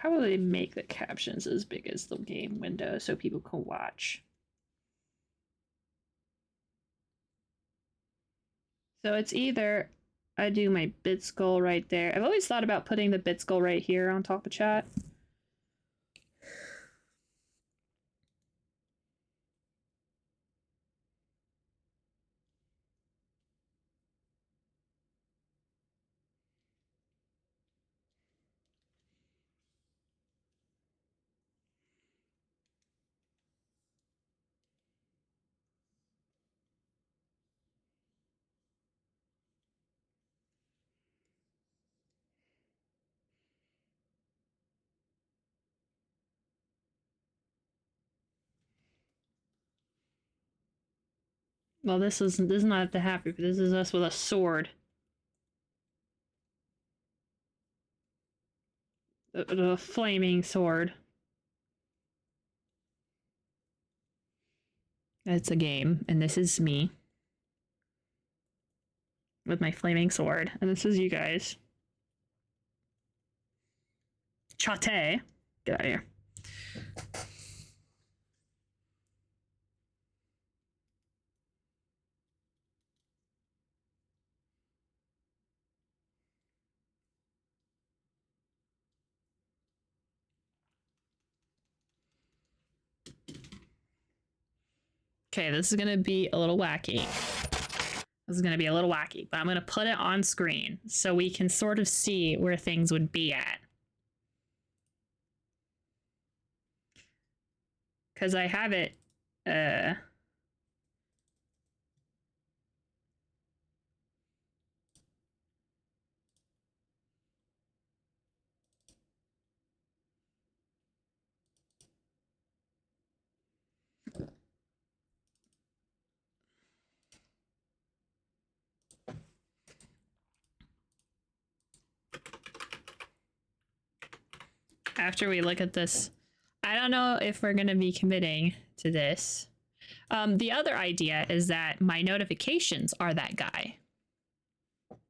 Probably make the captions as big as the game window so people can watch. So it's either I do my bit skull right there. I've always thought about putting the bit skull right here on top of chat. Well, this is not the happy, but this is us with a sword. The flaming sword. It's a game, and this is me with my flaming sword, and this is you guys. Chate, get out of here. Okay, this is gonna be a little wacky. This is gonna be a little wacky, but I'm gonna put it on screen so we can sort of see where things would be at. Because I have it, after we look at this. I don't know if we're going to be committing to this. The other idea is that my notifications are that guy.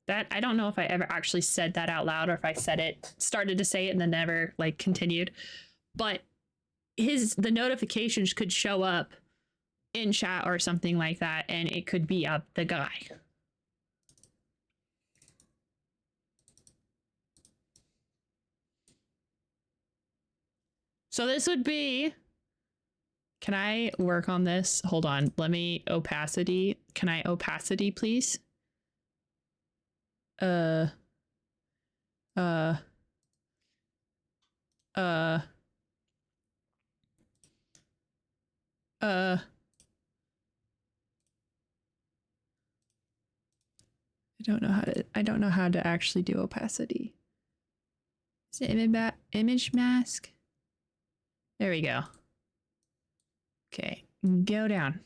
That I don't know if I ever actually said that out loud or if I started to say it and then never like continued. But the notifications could show up in chat or something like that, and it could be the guy. So this would be, can I work on this? Hold on, let me opacity. Can I opacity, please? I don't know how to actually do opacity. Is it image mask? There we go. Okay, go down.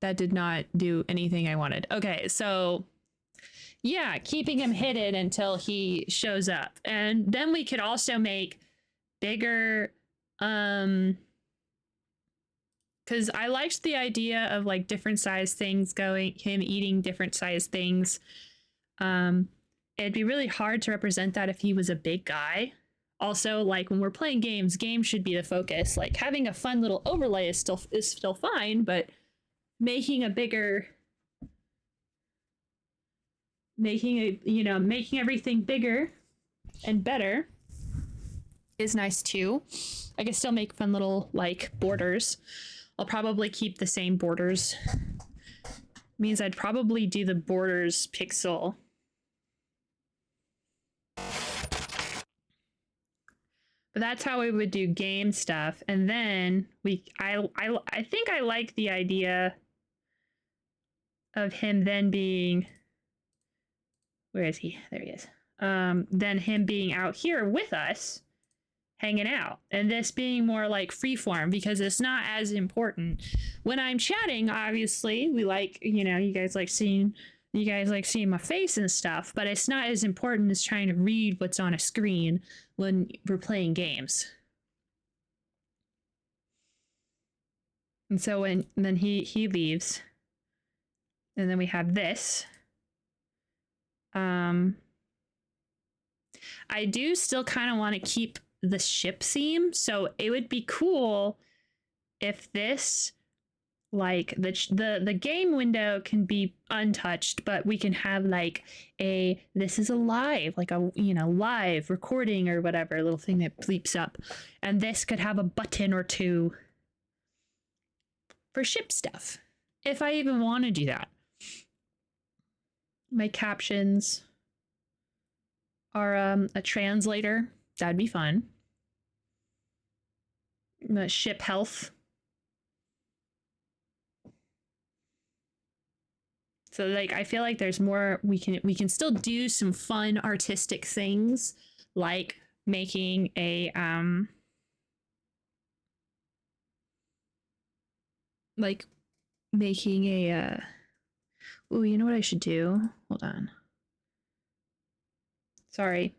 That did not do anything I wanted. Okay, so yeah, keeping him hidden until he shows up. And then we could also make bigger, because I liked the idea of like different size things him eating different size things. It'd be really hard to represent that if he was a big guy. Also, like when we're playing games should be the focus. Like having a fun little overlay is still fine, but making everything bigger and better is nice too. I can still make fun little like borders. I'll probably keep the same borders. Means I'd probably do the borders pixel. But that's how we would do game stuff. And then I think I like the idea of him then being, where is he? There he is. Then him being out here with us, hanging out. And this being more like freeform because it's not as important. When I'm chatting, obviously, we like, you guys like seeing my face and stuff, but it's not as important as trying to read what's on a screen when we're playing games. And so then he leaves, and then we have this. I do still kind of want to keep the ship theme, so it would be cool if this, like the game window can be untouched, but we can have like this is a live, like a live recording or whatever, little thing that bleeps up, and this could have a button or two for ship stuff if I even want to do that. My captions are a translator. That'd be fun. Ship health. So like I feel like there's more we can still do some fun artistic things, like making a oh, you know what I should do? Hold on. Sorry.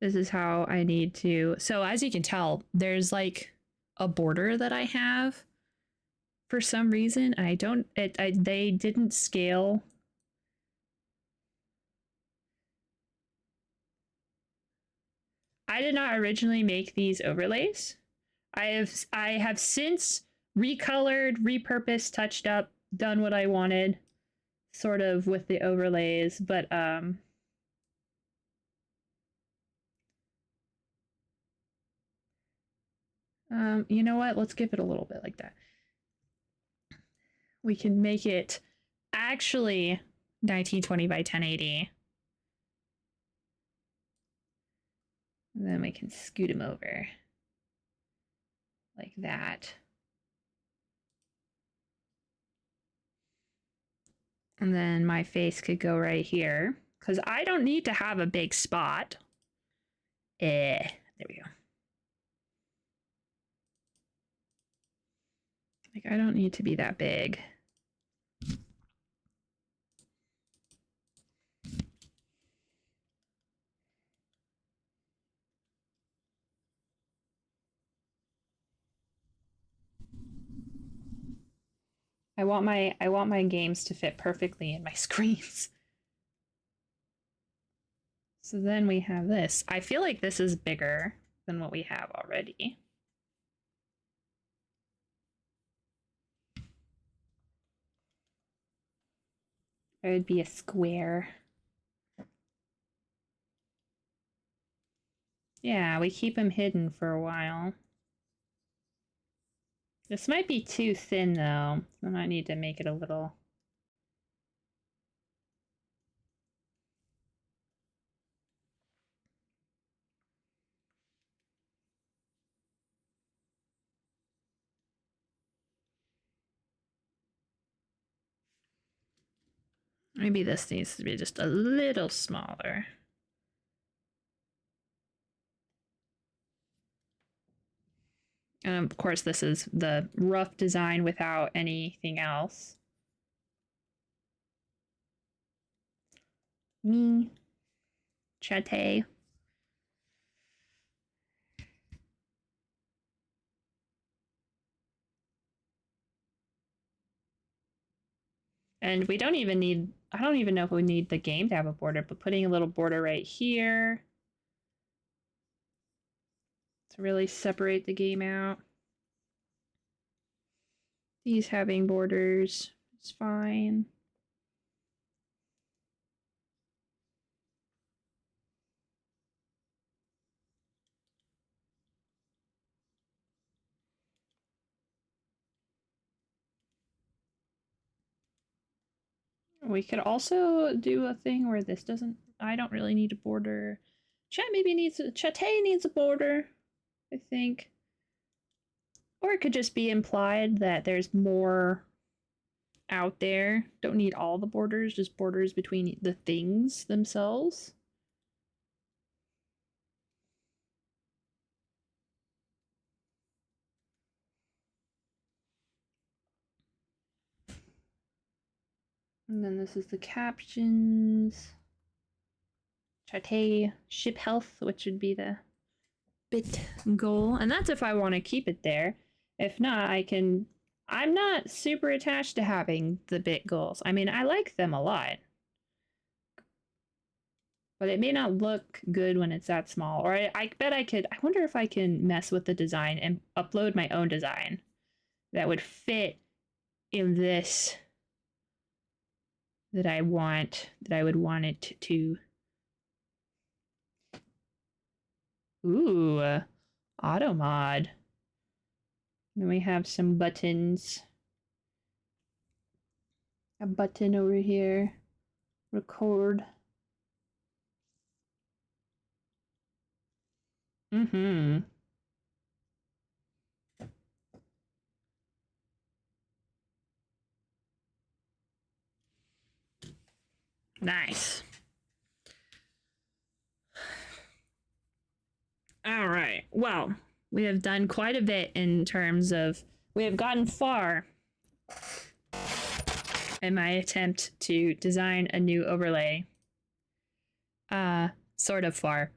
This is how I need to. So as you can tell, there's like a border that I have for some reason. They didn't scale. I did not originally make these overlays. I have since recolored, repurposed, touched up, done what I wanted sort of with the overlays, but you know what? Let's give it a little bit like that. We can make it actually 1920 by 1080. And then we can scoot him over like that. And then my face could go right here because I don't need to have a big spot. There we go. Like, I don't need to be that big. I want my games to fit perfectly in my screens. So then we have this. I feel like this is bigger than what we have already. It would be a square. Yeah, we keep them hidden for a while. This might be too thin though. I might need to make it a little. Maybe this needs to be just a little smaller. And of course, this is the rough design without anything else. Me. Chate. And we don't even need, I don't even know if we need the game to have a border, but putting a little border right here to really separate the game out. These having borders is fine. We could also do a thing where this doesn't, I don't really need a border. Chat needs a border, I think. Or it could just be implied that there's more out there. Don't need all the borders, just borders between the things themselves. And then this is the captions. Chate ship health, which would be the bit goal. And that's if I want to keep it there. If not, I'm not super attached to having the bit goals. I mean, I like them a lot. But it may not look good when it's that small. Or I bet I wonder if I can mess with the design and upload my own design that would fit in this that I would want it to. Ooh, auto mod. Then we have some buttons. A button over here. Record. Mm-hmm. Nice. All right. Well, we have done quite a bit in terms of, we have gotten far in my attempt to design a new overlay. Sort of far.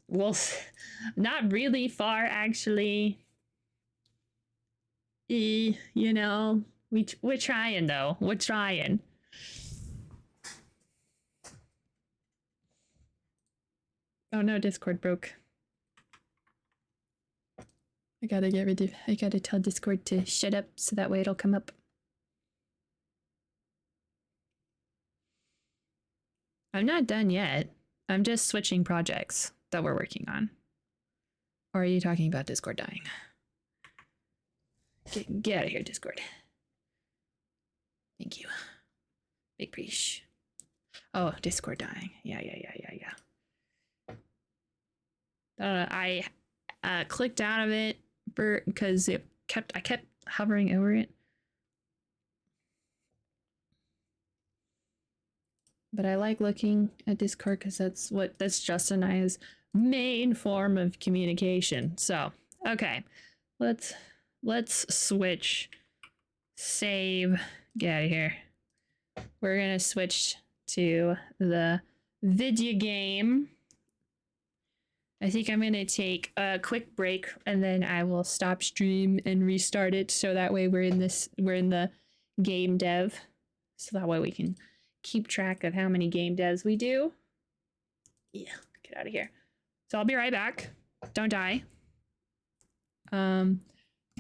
Well, not really far, actually. You know, we're trying though. We're trying. Oh no, Discord broke. I gotta tell Discord to shut up so that way it'll come up. I'm not done yet. I'm just switching projects that we're working on. Or are you talking about Discord dying? Get out of here, Discord. Thank you. Big preach. Oh, Discord dying. Yeah. I clicked out of it because I kept hovering over it. But I like looking at Discord because that's Justin and I's main form of communication. So, okay. Let's switch. Save. Get out of here. We're gonna switch to the video game. I think I'm gonna take a quick break and then I will stop stream and restart it so that way we're in the game dev. So that way we can keep track of how many game devs we do. Yeah, get out of here. So I'll be right back. Don't die.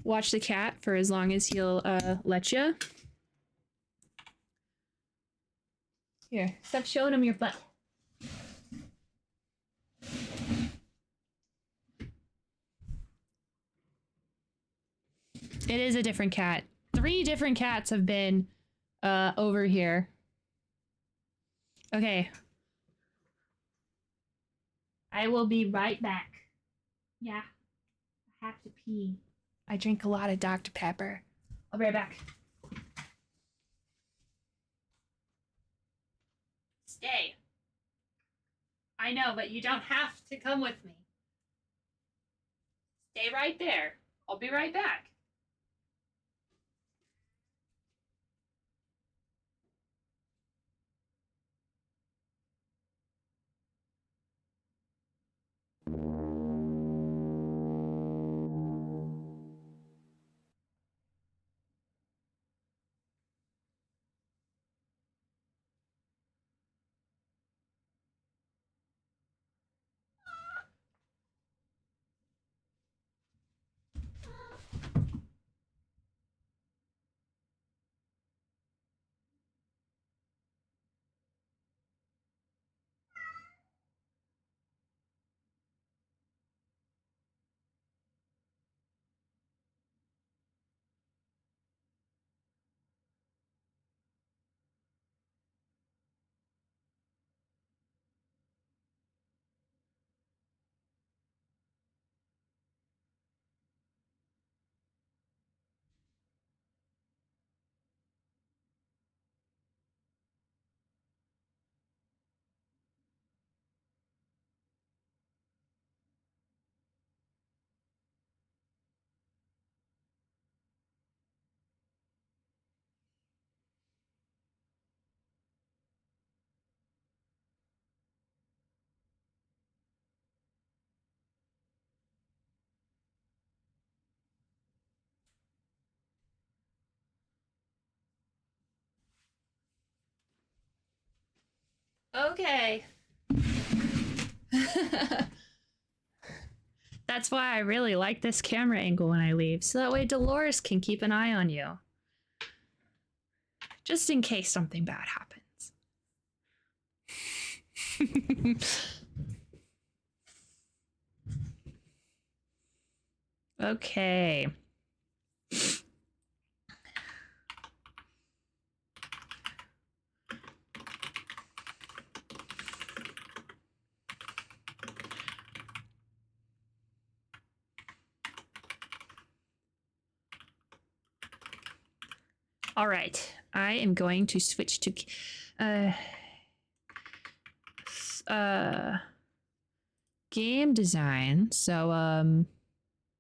Watch the cat for as long as he'll let you. Here, stop showing him your butt. It is a different cat. 3 different cats have been over here. Okay. I will be right back. Yeah. I have to pee. I drink a lot of Dr. Pepper. I'll be right back. Stay. I know, but you don't have to come with me. Stay right there. I'll be right back. Okay. That's why I really like this camera angle when I leave, so that way Dolores can keep an eye on you. Just in case something bad happens. Okay. All right, I am going to switch to game design. So